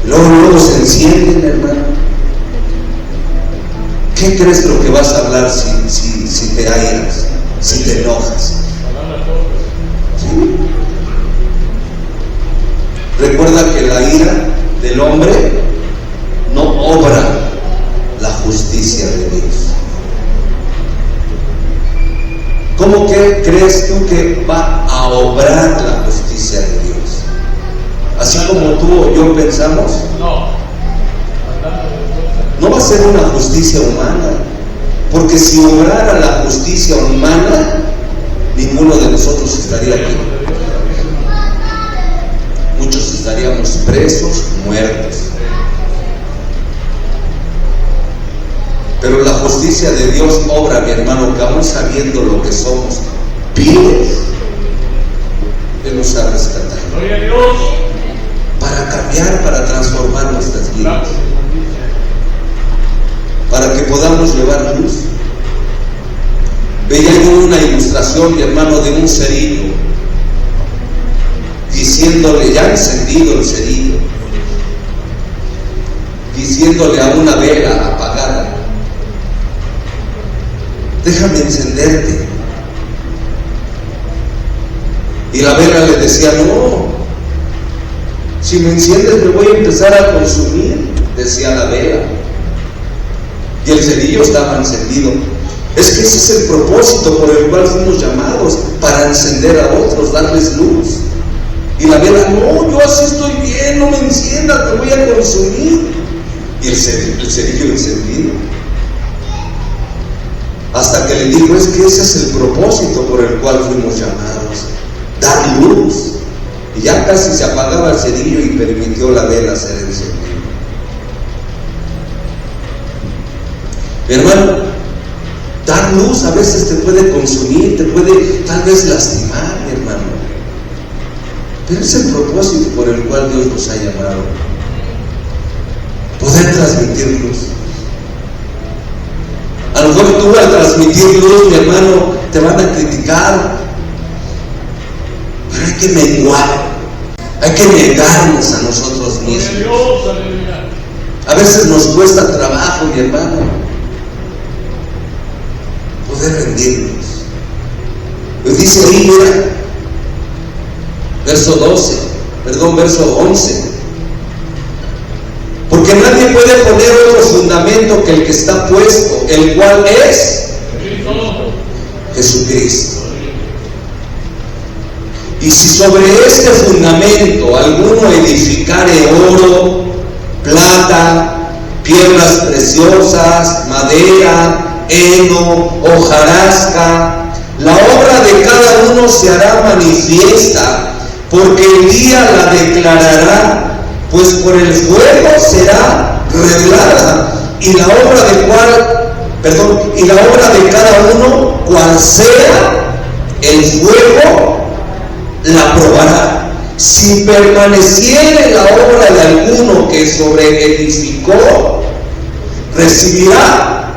luego se encienden, hermano. ¿Qué crees lo que vas a hablar si te airas, si te enojas? ¿Sí? Recuerda que la ira del hombre no obra la justicia de Dios. ¿Cómo que crees tú que va a obrar la justicia de Dios? Así como tú o yo pensamos? No. No va a ser una justicia humana, porque si obrara la justicia humana, ninguno de nosotros estaría aquí. Muchos estaríamos presos, muertos. Pero la justicia de Dios obra, mi hermano, que aún sabiendo lo que somos, vives, Él nos ha rescatado para cambiar, para transformar nuestras vidas, para que podamos llevar luz. Veía yo una ilustración, mi hermano, de un cerillo, diciéndole, ya encendido el cerillo, diciéndole a una vela apagada: déjame encenderte. Y la vela le decía: no, si me enciendes me voy a empezar a consumir, decía la vela. Y el cerillo estaba encendido. Es que ese es el propósito por el cual fuimos llamados, para encender a otros, darles luz. Y la vela: no, yo así estoy bien, no me enciendas, me voy a consumir. Y el cerillo encendido. Hasta que le dijo: es que ese es el propósito por el cual fuimos llamados, dar luz. Y ya casi se apagaba el cerillo y permitió la vela ser encendida. Mi hermano, dar luz a veces te puede consumir, te puede tal vez lastimar, mi hermano. Pero es el propósito por el cual Dios nos ha llamado: poder transmitir luz. A lo mejor tú, al transmitir luz, mi hermano, te van a criticar, pero hay que menguar, hay que negarnos a nosotros mismos. A veces nos cuesta trabajo, mi hermano, poder rendirnos. Pues dice ahí, mira, verso 11: porque nadie puede poner otro fundamento que el que está puesto, el cual es Jesucristo. Y si sobre este fundamento alguno edificare oro, plata, piedras preciosas, madera, heno, hojarasca, la obra de cada uno se hará manifiesta, porque el día la declarará, pues por el fuego será revelada, y la obra de cada uno, cual sea el fuego, la probará. Si permaneciere la obra de alguno que sobreedificó, recibirá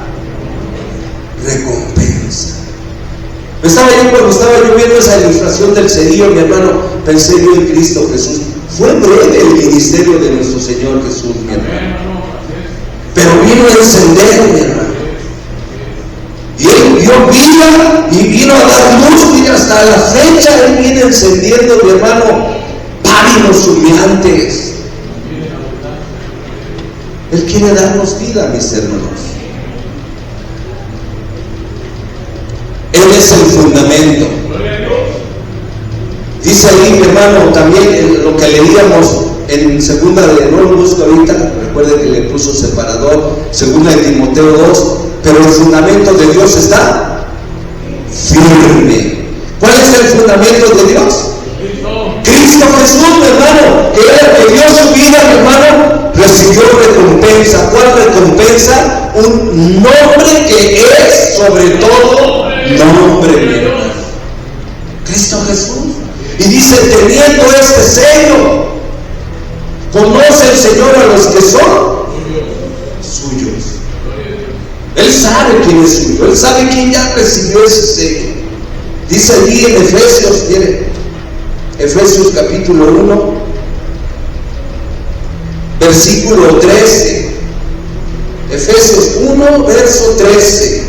recompensa. Cuando estaba yo viendo esa ilustración del cerillo, mi hermano, pensé yo en Cristo Jesús. Fue breve el ministerio de nuestro Señor Jesús, mi hermano, pero vino a encender, mi hermano. Y Él dio vida y vino a dar luz, y hasta la fecha Él viene encendiendo, mi hermano, pábilos humeantes. Él quiere darnos vida, mis hermanos. Él es el fundamento. Dice ahí, mi hermano, también lo que leíamos en segunda de, no lo busco ahorita, recuerde que le puso separador, segunda de Timoteo 2, pero el fundamento de Dios está firme. ¿Cuál es el fundamento de Dios? Cristo Jesús, mi hermano, que era el que dio su vida, mi hermano, recibió recompensa. ¿Cuál recompensa? Un nombre que es sobre todo nombre, mi hermano. Cristo Jesús. Y dice, teniendo este sello, conoce el Señor a los que son suyos. Él sabe quién es suyo, Él sabe quién ya recibió ese sello. Dice allí en Efesios, miren, Efesios capítulo 1, versículo 13. Efesios 1, verso 13.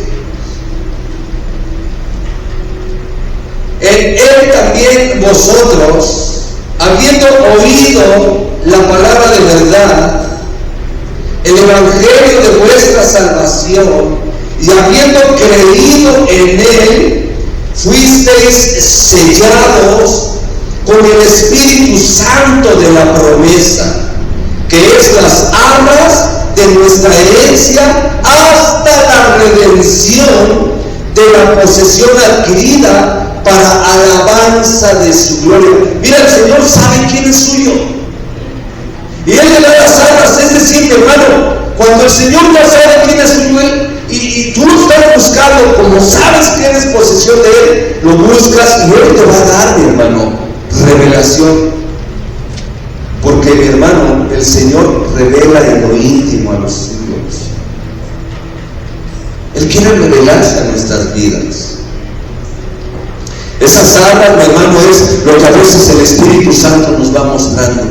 En Él también vosotros, habiendo oído la palabra de verdad, el evangelio de vuestra salvación, y habiendo creído en Él, fuisteis sellados con el Espíritu Santo de la promesa, que es las arras de nuestra herencia hasta la redención de la posesión adquirida para alabanza de su gloria. Mira, el Señor sabe quién es suyo y Él le da las arras. Es decir, mi hermano, cuando el Señor ya sabe quién es suyo, y tú lo estás buscando, como sabes que eres posesión de Él, lo buscas y Él te va a dar, mi hermano, revelación. Porque, mi hermano, el Señor revela en lo íntimo a los suyos. Él quiere revelarse a nuestras vidas. Esas arras, mi hermano, es lo que a veces el Espíritu Santo nos va mostrando.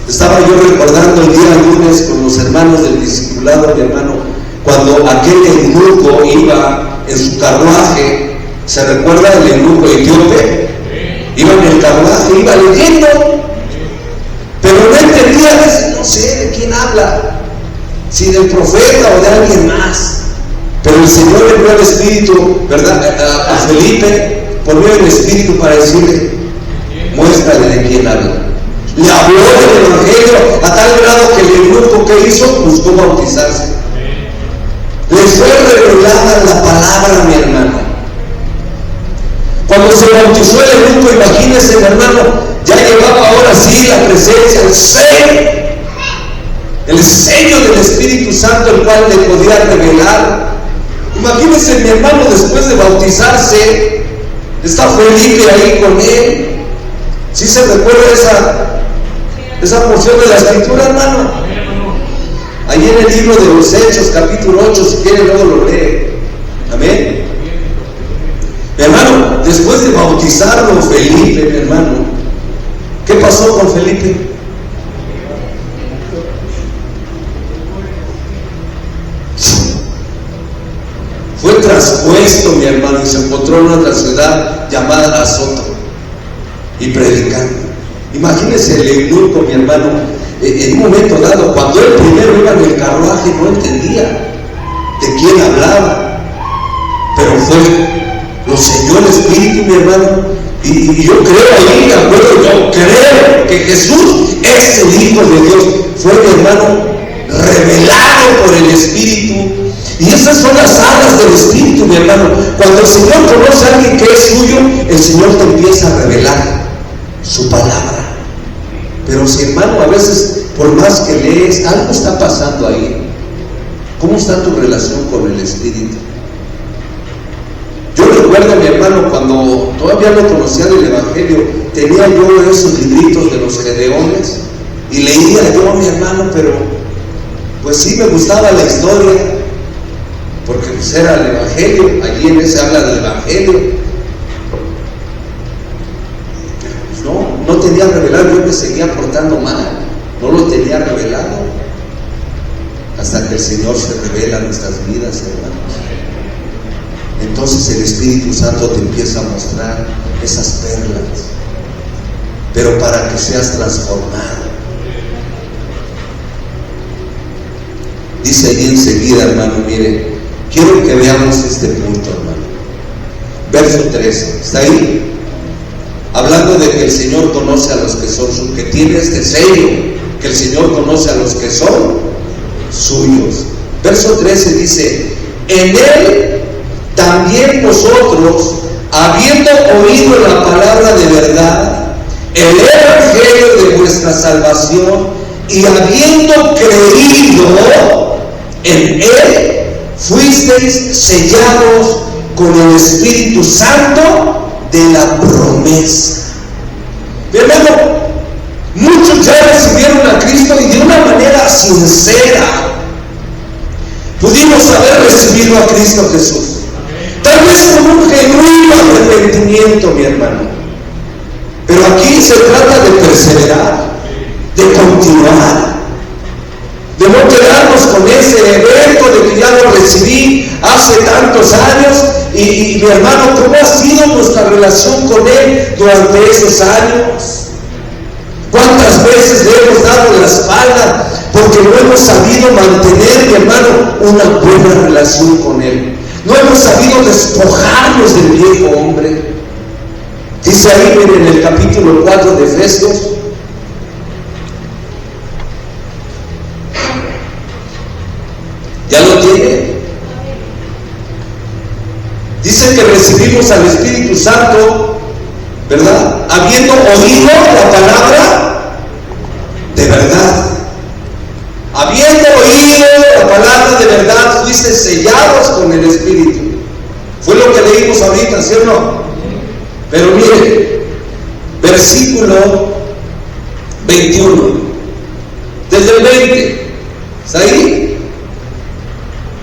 Estaba yo recordando el día lunes con los hermanos del discipulado, mi hermano, cuando aquel eunuco iba en su carruaje. ¿Se recuerda el eunuco etíope? Iba en el carruaje, iba leyendo, pero no entendía, no sé de quién habla, si del profeta o de alguien más. Pero el Señor le dio el Espíritu, ¿verdad?, a Felipe, por medio del Espíritu, para decirle: muéstrale de quién habla. Le habló del Evangelio a tal grado que el eunuco, ¿qué hizo? Buscó bautizarse. Le fue revelada la palabra, mi hermano. Cuando se bautizó el eunuco, imagínense, mi hermano, ya llevaba ahora sí la presencia, el sello del Espíritu Santo, el cual le podía revelar. Imagínense, mi hermano, después de bautizarse, está Felipe ahí con él. ¿Sí se recuerda esa porción de la Escritura, hermano? Ahí en el libro de los Hechos, capítulo 8, si quiere luego lo lee. Amén. Mi hermano, después de bautizarlo Felipe, mi hermano, ¿qué pasó con Felipe? Fue traspuesto, mi hermano, y se encontró en otra ciudad llamada Azoto, y predicando. Imagínese el eunuco, mi hermano, en un momento dado, cuando él primero iba en el carruaje, no entendía de quién hablaba, pero lo selló el Espíritu, mi hermano, y yo creo ahí, de acuerdo, yo creo que Jesús es el Hijo de Dios. Fue, mi hermano, revelado por el Espíritu. Y esas son las arras del Espíritu, mi hermano. Cuando el Señor conoce a alguien que es suyo, el Señor te empieza a revelar su palabra. Pero si, hermano, a veces, por más que lees, algo está pasando ahí. ¿Cómo está tu relación con el Espíritu? Yo recuerdo, mi hermano, cuando todavía no conocía del Evangelio, tenía yo esos libritos de los Gedeones y leía yo, mi hermano, pero pues sí me gustaba la historia, porque pues era el Evangelio. Allí en ese habla del Evangelio. No tenía revelado, yo me seguía portando mal, no lo tenía revelado, hasta que el Señor se revela en nuestras vidas, hermanos. Entonces el Espíritu Santo te empieza a mostrar esas perlas, pero para que seas transformado. Dice allí enseguida, hermano, mire, quiero que veamos este punto, hermano. Verso 13, ¿está ahí? Hablando de que el Señor conoce a los que son suyos, que tiene este sello, que el Señor conoce a los que son suyos. Verso 13 dice: en Él también nosotros, habiendo oído la palabra de verdad, el Evangelio de vuestra salvación, y habiendo creído en Él, fuisteis sellados con el Espíritu Santo de la promesa. Mi hermano, muchos ya recibieron a Cristo y de una manera sincera pudimos haber recibido a Cristo Jesús, tal vez con un genuino arrepentimiento, mi hermano. Pero aquí se trata de perseverar, de continuar, de no quedarnos con ese evento de que ya lo recibí hace tantos años. Y mi hermano, ¿cómo ha sido nuestra relación con Él durante esos años? ¿Cuántas veces le hemos dado la espalda porque no hemos sabido mantener, mi hermano, una buena relación con Él? No hemos sabido despojarnos del viejo hombre. Dice ahí en el capítulo 4 de Efesios: Ya lo tiene. Dice que recibimos al Espíritu Santo, ¿verdad? Habiendo oído la palabra de verdad. Habiendo oído la palabra de verdad, fuiste sellados con el Espíritu. Fue lo que leímos ahorita, ¿sí o no? Pero mire, versículo 21. Desde el 20. ¿Está ahí?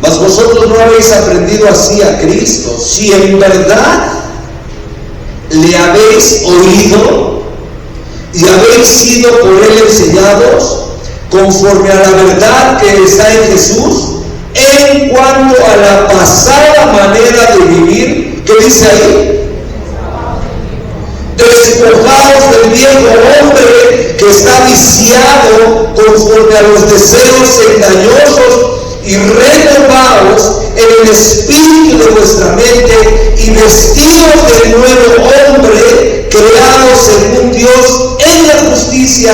Mas vosotros no habéis aprendido así a Cristo, si en verdad le habéis oído y habéis sido por él enseñados, conforme a la verdad que está en Jesús, en cuanto a la pasada manera de vivir, ¿qué dice ahí? Despojaos del viejo hombre que está viciado conforme a los deseos engañosos, y renovaos en el espíritu de vuestra mente y vestidos del nuevo hombre, creado según Dios en la justicia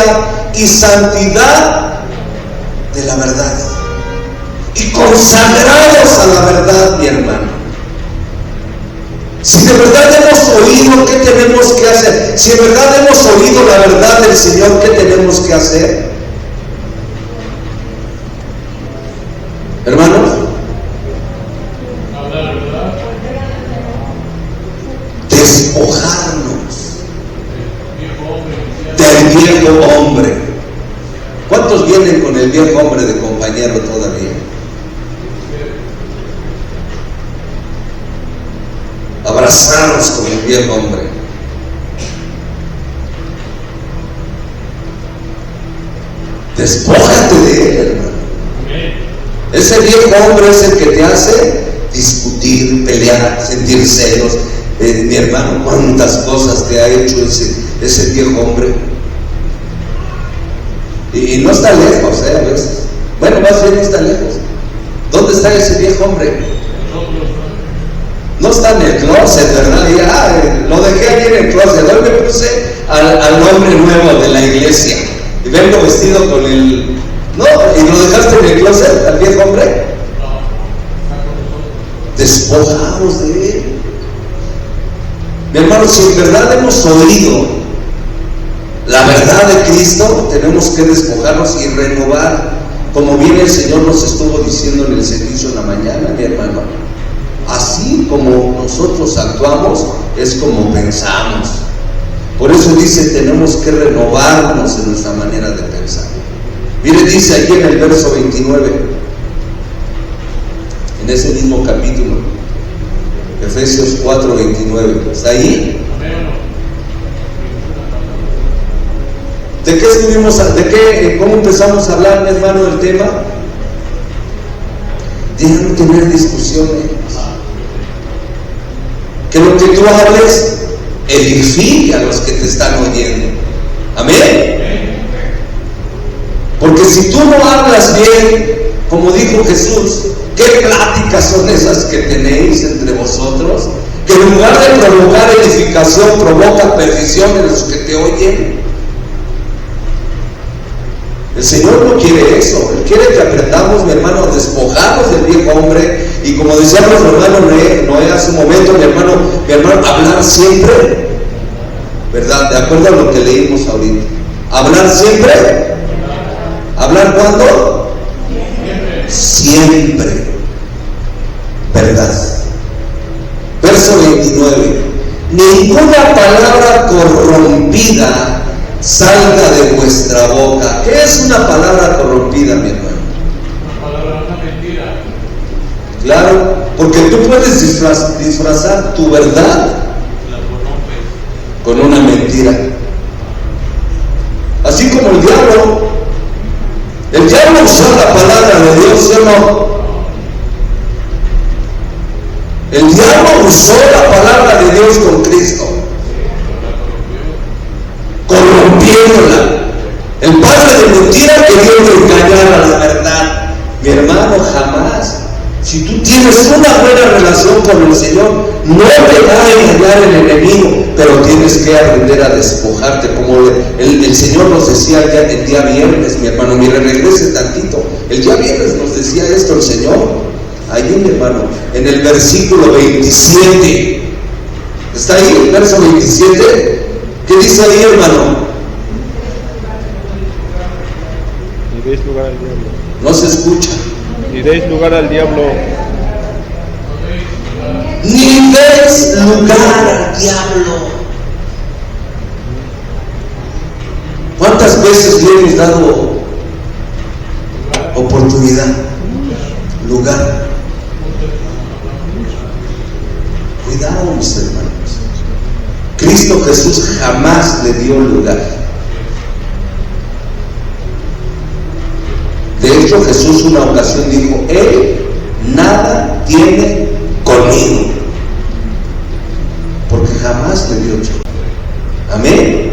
y santidad de la verdad, y consagrados a la verdad, mi hermano. Si de verdad hemos oído, ¿qué tenemos que hacer? Si de verdad hemos oído la verdad del Señor, ¿qué tenemos que hacer? Hermanos, despojarnos del viejo hombre. ¿Cuántos vienen con el viejo hombre de compañero todavía? Abrazarnos con el viejo hombre. Despójate de él, hermano. Ese viejo hombre es el que te hace discutir, pelear, sentir celos. Mi hermano, cuántas cosas te ha hecho ese viejo hombre. Y no está lejos, a veces. Bueno, más bien no está lejos. ¿Dónde está ese viejo hombre? No está en el closet, ¿verdad? Y, lo dejé aquí en el closet. Hoy me puse al hombre nuevo de la iglesia y vengo vestido con el... No, ¿y lo dejaste en el closet al viejo hombre? Despojados de él. Mi hermano, si en verdad hemos oído la verdad de Cristo, tenemos que despojarnos y renovar, como bien el Señor nos estuvo diciendo en el servicio en la mañana, mi hermano. Así como nosotros actuamos, es como pensamos. Por eso dice, tenemos que renovarnos en nuestra manera de pensar. Mire, dice aquí en el verso 29, en ese mismo capítulo, Efesios 4:29. ¿Está ahí? ¿De qué estuvimos? ¿Cómo empezamos a hablar, mi hermano, del tema? De no tener discusiones. Que lo que tú hables edifique a los que te están oyendo. Amén. Porque si tú no hablas bien, como dijo Jesús, ¿qué pláticas son esas que tenéis entre vosotros? Que en lugar de provocar edificación, provoca perdición en los que te oyen. El Señor no quiere eso. Él quiere que aprendamos, mi hermano, a despojarnos del viejo hombre. Y como decía nuestro hermano Noé hace un momento, mi hermano, hablar siempre, ¿verdad? De acuerdo a lo que leímos ahorita. Hablar siempre. ¿Hablar cuándo? Siempre. ¿Verdad? Verso 29. Ninguna palabra corrompida salga de vuestra boca. ¿Qué es una palabra corrompida, mi hermano? Una mentira. Claro, porque tú puedes disfrazar tu verdad con una mentira. Así como el diablo usó la palabra de Dios, ¿sí o no? El diablo usó la palabra de Dios con Cristo, corrompiéndola. El padre de mentira queriendo engañar a la verdad. Mi hermano, jamás. Si tú tienes una buena relación con el Señor, no te va a engañar el enemigo, pero tienes que aprender a despojarte, como el Señor nos decía el día viernes, mi hermano. Mire, regrese tantito. El día viernes nos decía esto el Señor, ahí, mi hermano, en el versículo 27. ¿Está ahí el verso 27? ¿Qué dice ahí, hermano? Ni deis lugar al diablo. No se escucha. Ni deis lugar al diablo. Ni deis lugar al diablo. ¿Cuántas veces le hemos dado oportunidad, lugar? Cuidado, mis hermanos. Cristo Jesús jamás le dio lugar. De hecho, Jesús una ocasión dijo: Él nada tiene conmigo, porque jamás le dio lugar. Amén.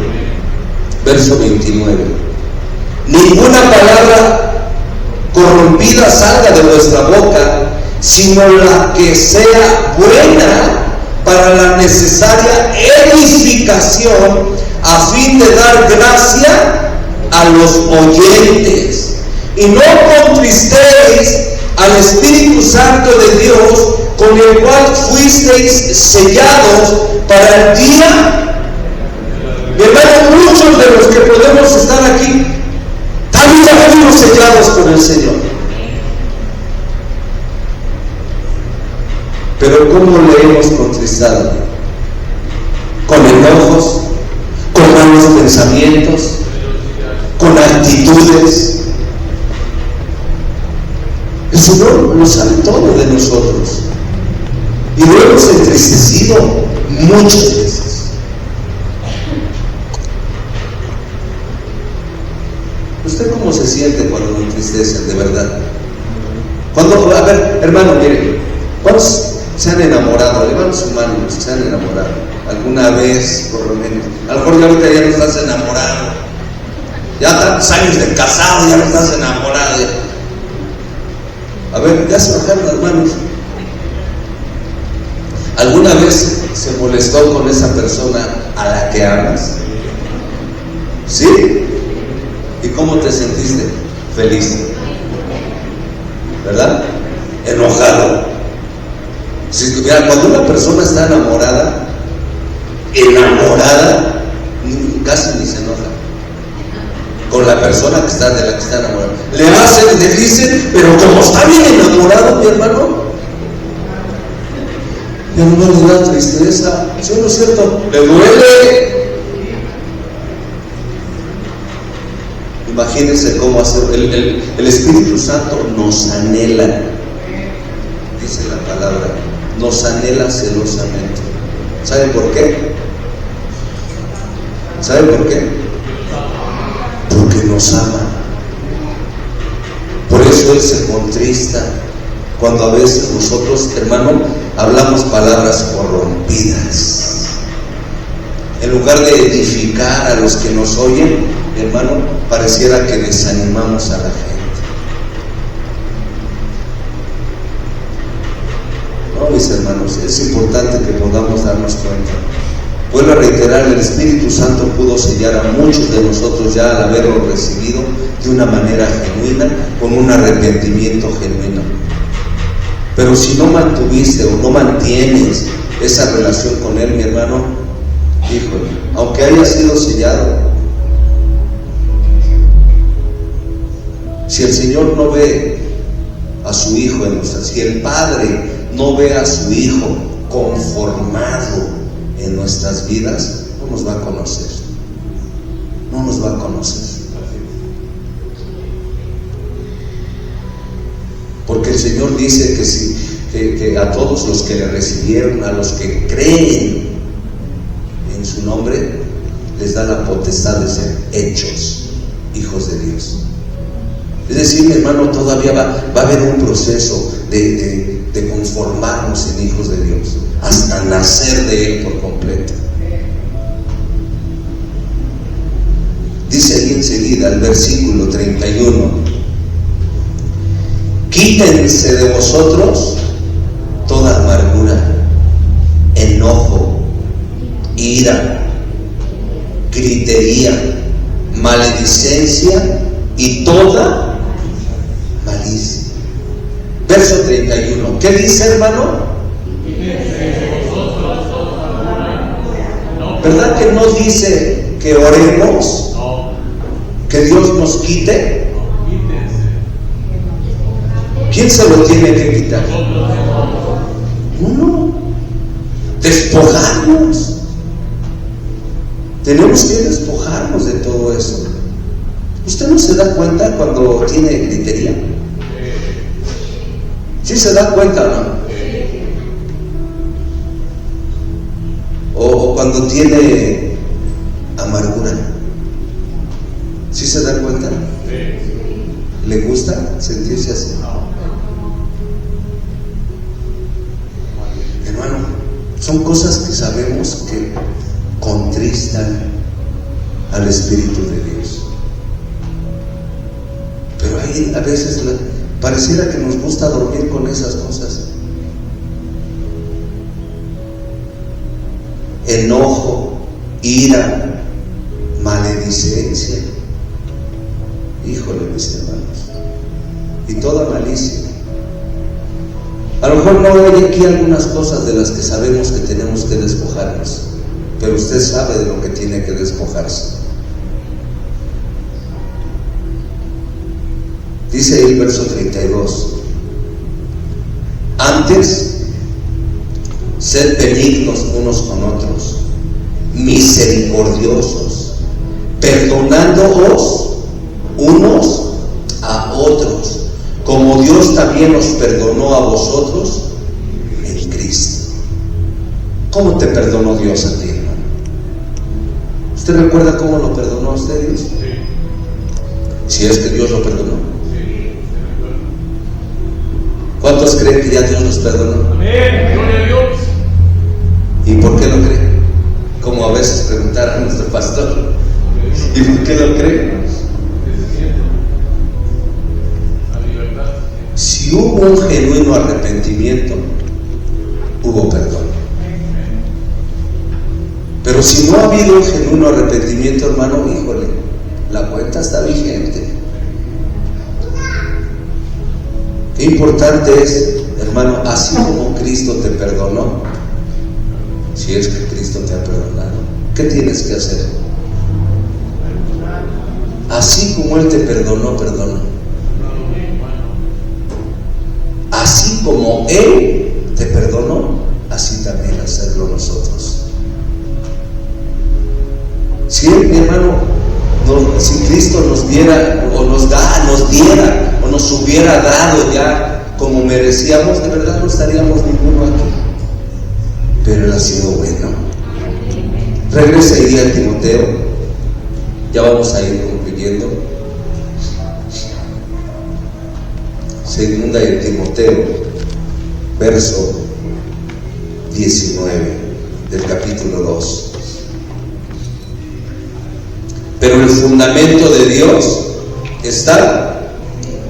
Verso 29. Ninguna palabra corrompida salga de vuestra boca, sino la que sea buena para la necesaria edificación, a fin de dar gracia a los oyentes. Y no contristéis al Espíritu Santo de Dios, con el cual fuisteis sellados para el día. Mi hermano, muchos de los que podemos estar aquí también ya fuimos sellados por el Señor. Pero ¿cómo le hemos contristado? Con enojos, con malos pensamientos, con actitudes. El Señor lo sabe todo de nosotros y lo hemos entristecido muchas veces. ¿Usted cómo se siente cuando lo entristecen de verdad? Cuando, a ver, hermano, mire, ¿cuántos se han enamorado? Levanten sus manos los que se han enamorado alguna vez, por lo menos. A lo mejor ya ahorita ya no estás enamorado, ya tantos años de casado, ya no estás enamorado. A ver, ya se bajaron las manos. ¿Alguna vez se molestó con esa persona a la que amas? ¿Sí? ¿Y cómo te sentiste? Feliz, ¿verdad? Enojado. Mira, cuando una persona está enamorada, casi ni se enoja con la persona de la que está enamorada. Le hacen, le dicen, pero como está bien enamorado, mi hermano le da tristeza. ¿Sí o no es cierto? Le duele. Imagínense cómo hacer. El Espíritu Santo nos anhela, dice la palabra, nos anhela celosamente. ¿Saben por qué? ¿Saben por qué? Porque nos ama. Por eso Él se contrista cuando a veces nosotros, hermano, hablamos palabras corrompidas. En lugar de edificar a los que nos oyen, hermano, pareciera que desanimamos a la gente. No, mis hermanos, es importante que podamos darnos cuenta. Vuelvo a reiterar, el Espíritu Santo pudo sellar a muchos de nosotros ya al haberlo recibido de una manera genuina, con un arrepentimiento genuino. Pero si no mantuviste o no mantienes esa relación con Él, mi hermano, híjole, aunque haya sido sellado, si el Señor no ve a su Hijo en nosotros, si el Padre no ve a su Hijo conformado en nuestras vidas, no nos va a conocer. No nos va a conocer. Porque el Señor dice que a todos los que le recibieron, a los que creen en su nombre, les da la potestad de ser hechos hijos de Dios. Es decir, mi hermano, todavía va a haber un proceso de conformarnos en hijos de Dios, hasta nacer de Él por completo. Dice ahí enseguida el versículo 31: quítense de vosotros toda amargura, enojo, ira, gritería, maledicencia y toda malicia. Verso 31. ¿Qué dice, hermano? ¿Verdad que no dice que oremos? ¿Que Dios nos quite? ¿Quién se lo tiene que quitar? Uno. Despojarnos. Tenemos que despojarnos de todo eso. ¿Usted no se da cuenta cuando tiene gritería? ¿Sí se da cuenta o no? O cuando tiene amargura. ¿Sí se da cuenta? ¿Le gusta sentirse así? Hermano, son cosas que sabemos que contristan al Espíritu de Dios. Pero ahí a veces pareciera que nos gusta dormir con esas cosas. Enojo, ira, maledicencia. Híjole, mis hermanos. Y toda malicia. A lo mejor no hay aquí algunas cosas de las que sabemos que tenemos que despojarnos, pero usted sabe de lo que tiene que despojarse. Dice el verso 32: antes, sed benignos unos con otros, misericordiosos, perdonándoos unos a otros, como Dios también os perdonó a vosotros en Cristo. ¿Cómo te perdonó Dios a ti, hermano? ¿Usted recuerda cómo lo perdonó a usted Dios? Si es que Dios lo perdonó. ¿Cuántos creen que ya Dios los perdonó? Amén, gloria a Dios. ¿Y por qué lo creen? Como a veces preguntara a nuestro pastor, ¿y por qué lo creen? Si hubo un genuino arrepentimiento, hubo perdón. Pero si no ha habido un genuino arrepentimiento, hermano, híjole, la cuenta está vigente. Qué importante es, hermano, así como Cristo te perdonó, si es que Cristo te ha perdonado, ¿qué tienes que hacer? Así como Él te perdonó, perdona. Así como Él te perdonó, así también hacerlo nosotros. Si Él, mi hermano, si Cristo nos diera o nos diera o nos hubiera dado ya como merecíamos, de verdad no estaríamos ninguno aquí. Pero Él ha sido bueno. Regresa ahí a Timoteo. Ya vamos a ir concluyendo. Segunda de Timoteo, verso 19 del capítulo 2. Pero el fundamento de Dios está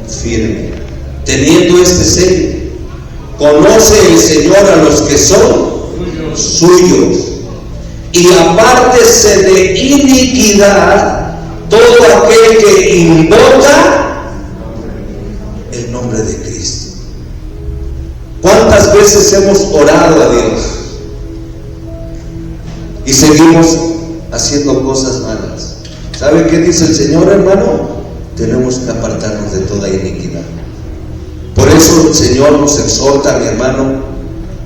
firme, teniendo este sello: conoce el Señor a los que son suyos, y apártese de iniquidad todo aquel que invoca el nombre de Cristo. ¿Cuántas veces hemos orado a Dios y seguimos haciendo cosas malas? ¿Sabe qué dice el Señor, hermano? Tenemos que apartarnos de toda iniquidad. Por eso el Señor nos exhorta, mi hermano,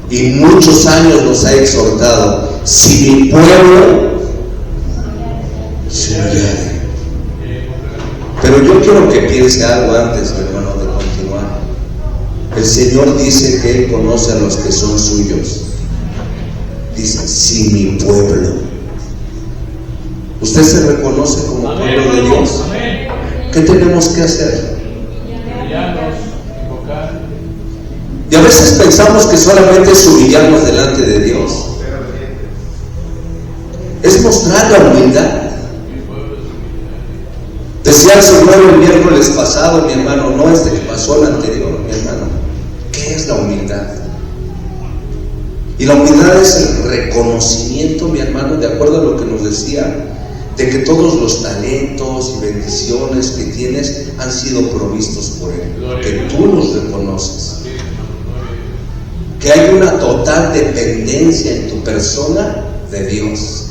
y muchos años nos ha exhortado: si mi pueblo se humillare. Pero yo quiero que piense algo antes, mi hermano, de continuar. El Señor dice que Él conoce a los que son suyos. Dice: si mi pueblo. ¿Usted se reconoce como pueblo de Dios? ¿Qué tenemos que hacer? Y a veces pensamos que solamente es humillarnos delante de Dios. Es mostrar la humildad. Decía el Señor el miércoles pasado, mi hermano, no este que pasó, el anterior, mi hermano, ¿qué es la humildad? Y la humildad es el reconocimiento, mi hermano, de acuerdo a lo que nos decía, de que todos los talentos y bendiciones que tienes han sido provistos por Él, que tú los reconoces, que hay una total dependencia en tu persona de Dios,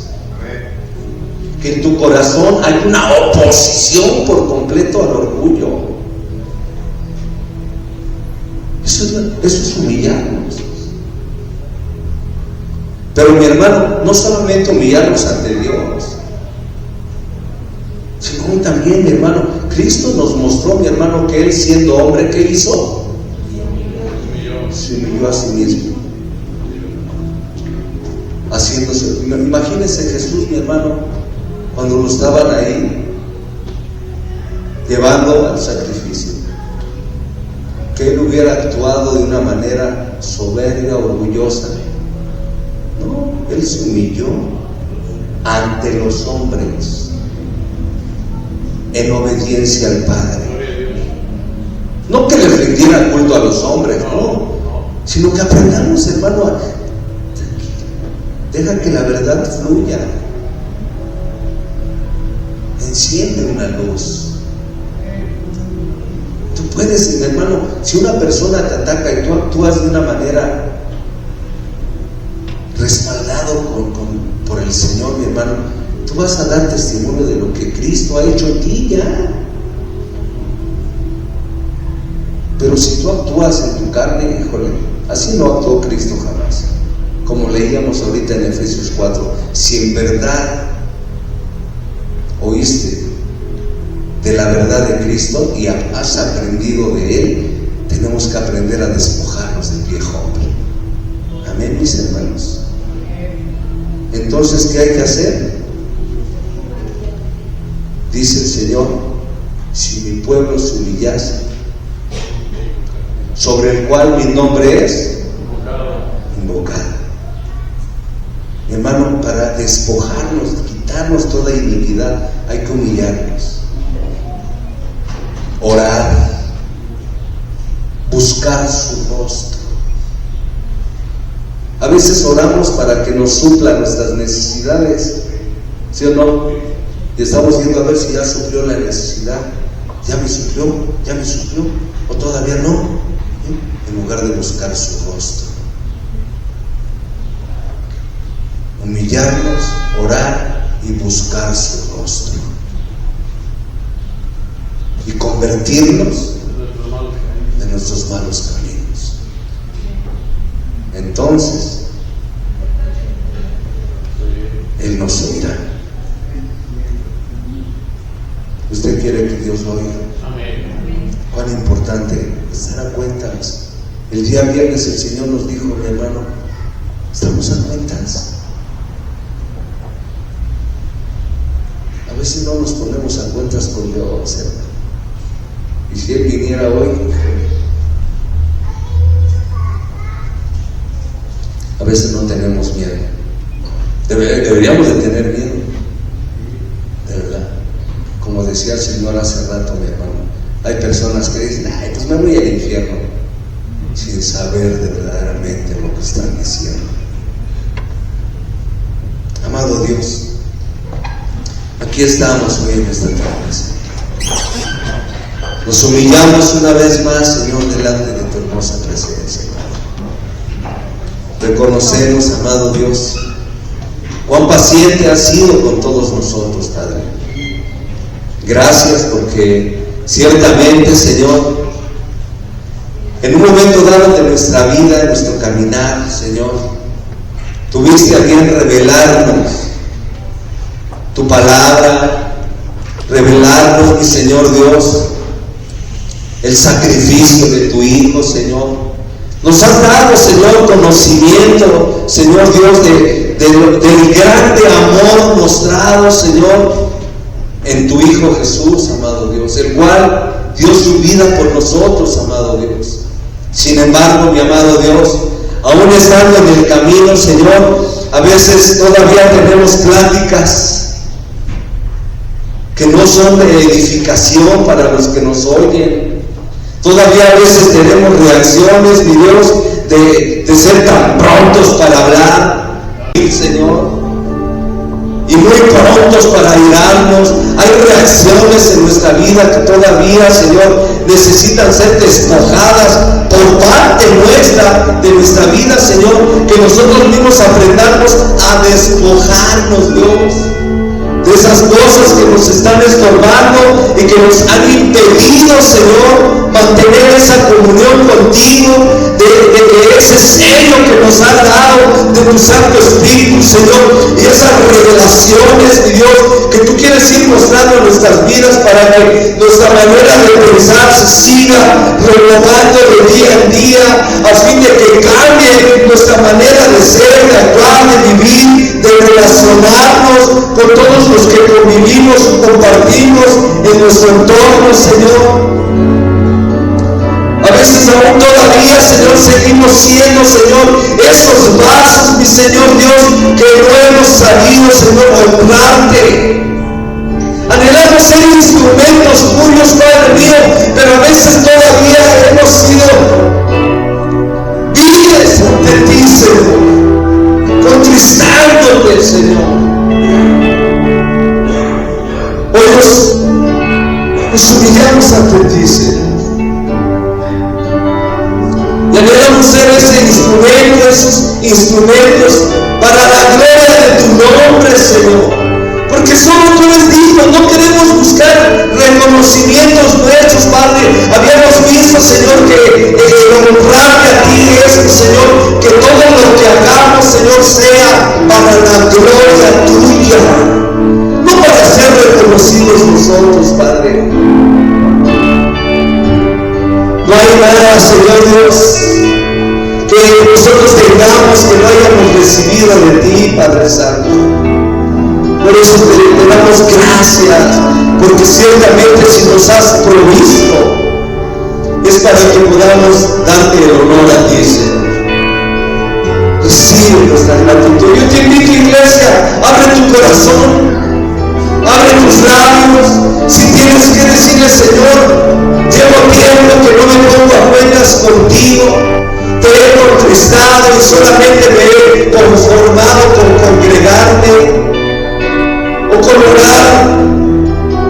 que en tu corazón hay una oposición por completo al orgullo. Eso es humillarnos. Pero mi hermano, no solamente humillarnos ante Dios, sino también, mi hermano, Cristo nos mostró, mi hermano, que Él siendo hombre, ¿qué hizo? Se humilló a sí mismo, haciéndose. Imagínense Jesús, mi hermano, cuando lo estaban ahí llevando al sacrificio, que Él hubiera actuado de una manera soberbia, orgullosa. No, Él se humilló ante los hombres en obediencia al Padre. No que le rindiera culto a los hombres, no, sino que aprendamos, hermano, deja que la verdad fluya. Enciende una luz. Tú puedes, mi hermano, si una persona te ataca y tú actúas de una manera respaldado por el Señor, mi hermano, tú vas a dar testimonio de lo que Cristo ha hecho en ti ya. Pero si tú actúas en tu carne, híjole, así no actuó Cristo jamás. Como leíamos ahorita en Efesios 4, si en verdad oíste de la verdad de Cristo y has aprendido de Él, tenemos que aprender a despojarnos del viejo hombre. Amén, mis hermanos. Entonces, ¿qué hay que hacer? Dice el Señor: si mi pueblo se humillase, sobre el cual mi nombre es invocado. Mi hermano, para despojarnos, quitarnos toda iniquidad, hay que humillarnos, orar, buscar su rostro. A veces oramos para que nos supla nuestras necesidades, ¿sí o no? Y estamos viendo a ver si ya suplió la necesidad. ¿Ya me suplió? ¿O todavía no? En lugar de buscar su rostro. Humillarnos, orar y buscar su rostro. Y convertirnos de nuestros malos caminos. Entonces, Él nos oirá. ¿Usted quiere que Dios lo oiga? Cuán importante estar a cuentas. El día viernes el Señor nos dijo, mi hermano, estamos a cuentas. A veces no nos ponemos a cuentas con Dios, hermano. Y si Él viniera hoy, a veces no tenemos miedo. Deberíamos de tener miedo, de verdad. Como decía el Señor hace rato, mi hermano, hay personas que dicen, ay, pues me voy al infierno, sin saber de verdaderamente lo que están diciendo. Amado Dios, aquí estamos hoy en esta tarde, Señor. Nos humillamos una vez más, Señor, delante de tu hermosa presencia. Reconocemos, amado Dios, cuán paciente has sido con todos nosotros, Padre. Gracias porque ciertamente, Señor, en un momento dado de nuestra vida, de nuestro caminar, Señor, tuviste a bien revelarnos tu palabra, revelarnos, mi Señor Dios, el sacrificio de tu Hijo, Señor. Nos has dado, Señor, conocimiento, Señor Dios, del grande amor mostrado, Señor, en tu Hijo Jesús, amado Dios, el cual dio su vida por nosotros, amado Dios. Sin embargo, mi amado Dios, aún estando en el camino, Señor, a veces todavía tenemos pláticas que no son de edificación para los que nos oyen. Todavía a veces tenemos reacciones, mi Dios, de ser tan prontos para hablar, Señor, y muy prontos para airarnos. Hay reacciones en nuestra vida que todavía, Señor, necesitan ser despojadas por parte nuestra, de nuestra vida, Señor, que nosotros mismos aprendamos a despojarnos, Dios, de esas cosas que nos están estorbando y que nos han impedido, Señor, mantener esa comunión contigo, de ese sello que nos ha dado de tu Santo Espíritu, Señor, y esas revelaciones, mi Dios, que tú quieres ir mostrando en nuestras vidas para que nuestra manera de pensar se siga renovando de día en día, a fin de que cambie nuestra manera de ser, de actuar, de vivir, de relacionarnos con todos los que convivimos y compartimos en nuestro entorno, Señor. A veces aún todavía, Señor, seguimos siendo, Señor, esos vasos, mi Señor Dios, que no hemos sabido, Señor, honrarte. Anhelamos ser instrumentos tuyos, Padre mío, pero a veces todavía hemos sido viles ante ti, Señor, contristándote, Señor. Hoy nos humillamos ante ti, Señor. Y anhelamos ser ese instrumento, esos instrumentos para la gloria de tu nombre, Señor. Porque solo tú eres digno, no queremos buscar reconocimientos nuestros, Padre. Habíamos visto, Señor, que honrarte a ti es, Señor, que todo lo que hagamos, Señor, sea para la gloria tuya, no para ser reconocidos nosotros, Padre. No hay nada, Señor Dios, que nosotros tengamos que no hayamos recibido de ti, Padre Santo. Por eso te damos gracias, porque ciertamente si nos has provisto, es para que podamos darte el honor a ti, Señor. Recibe nuestra gratitud. Yo te invito, iglesia, abre tu corazón, abre tus labios. Si tienes que decirle, Señor, llevo tiempo que no me pongo a cuentas contigo, te he contristado y solamente me he conformado con congregarme o con orar,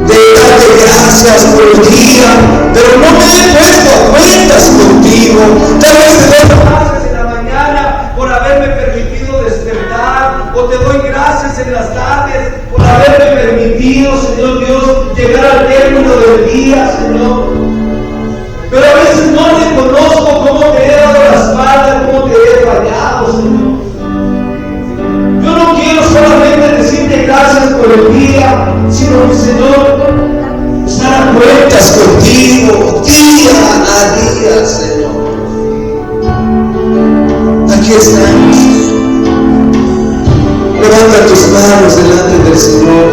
de darte gracias por el día, pero no me he puesto a cuentas contigo. Tal vez te doy gracias en la mañana por haberme permitido despertar, o te doy gracias en las tardes por haberme permitido, Señor Dios, llegar al término del día, Señor. Pero a veces no reconozco cómo te he dado la espalda, cómo te he fallado, Señor. Yo no quiero solamente decirte gracias por el día, sino que, Señor, estar a cuentas contigo día a día, Señor. Aquí estamos. Levanta tus manos delante del Señor.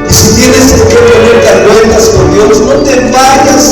Y si tienes que ponerte a cuentas con Dios, no te vayas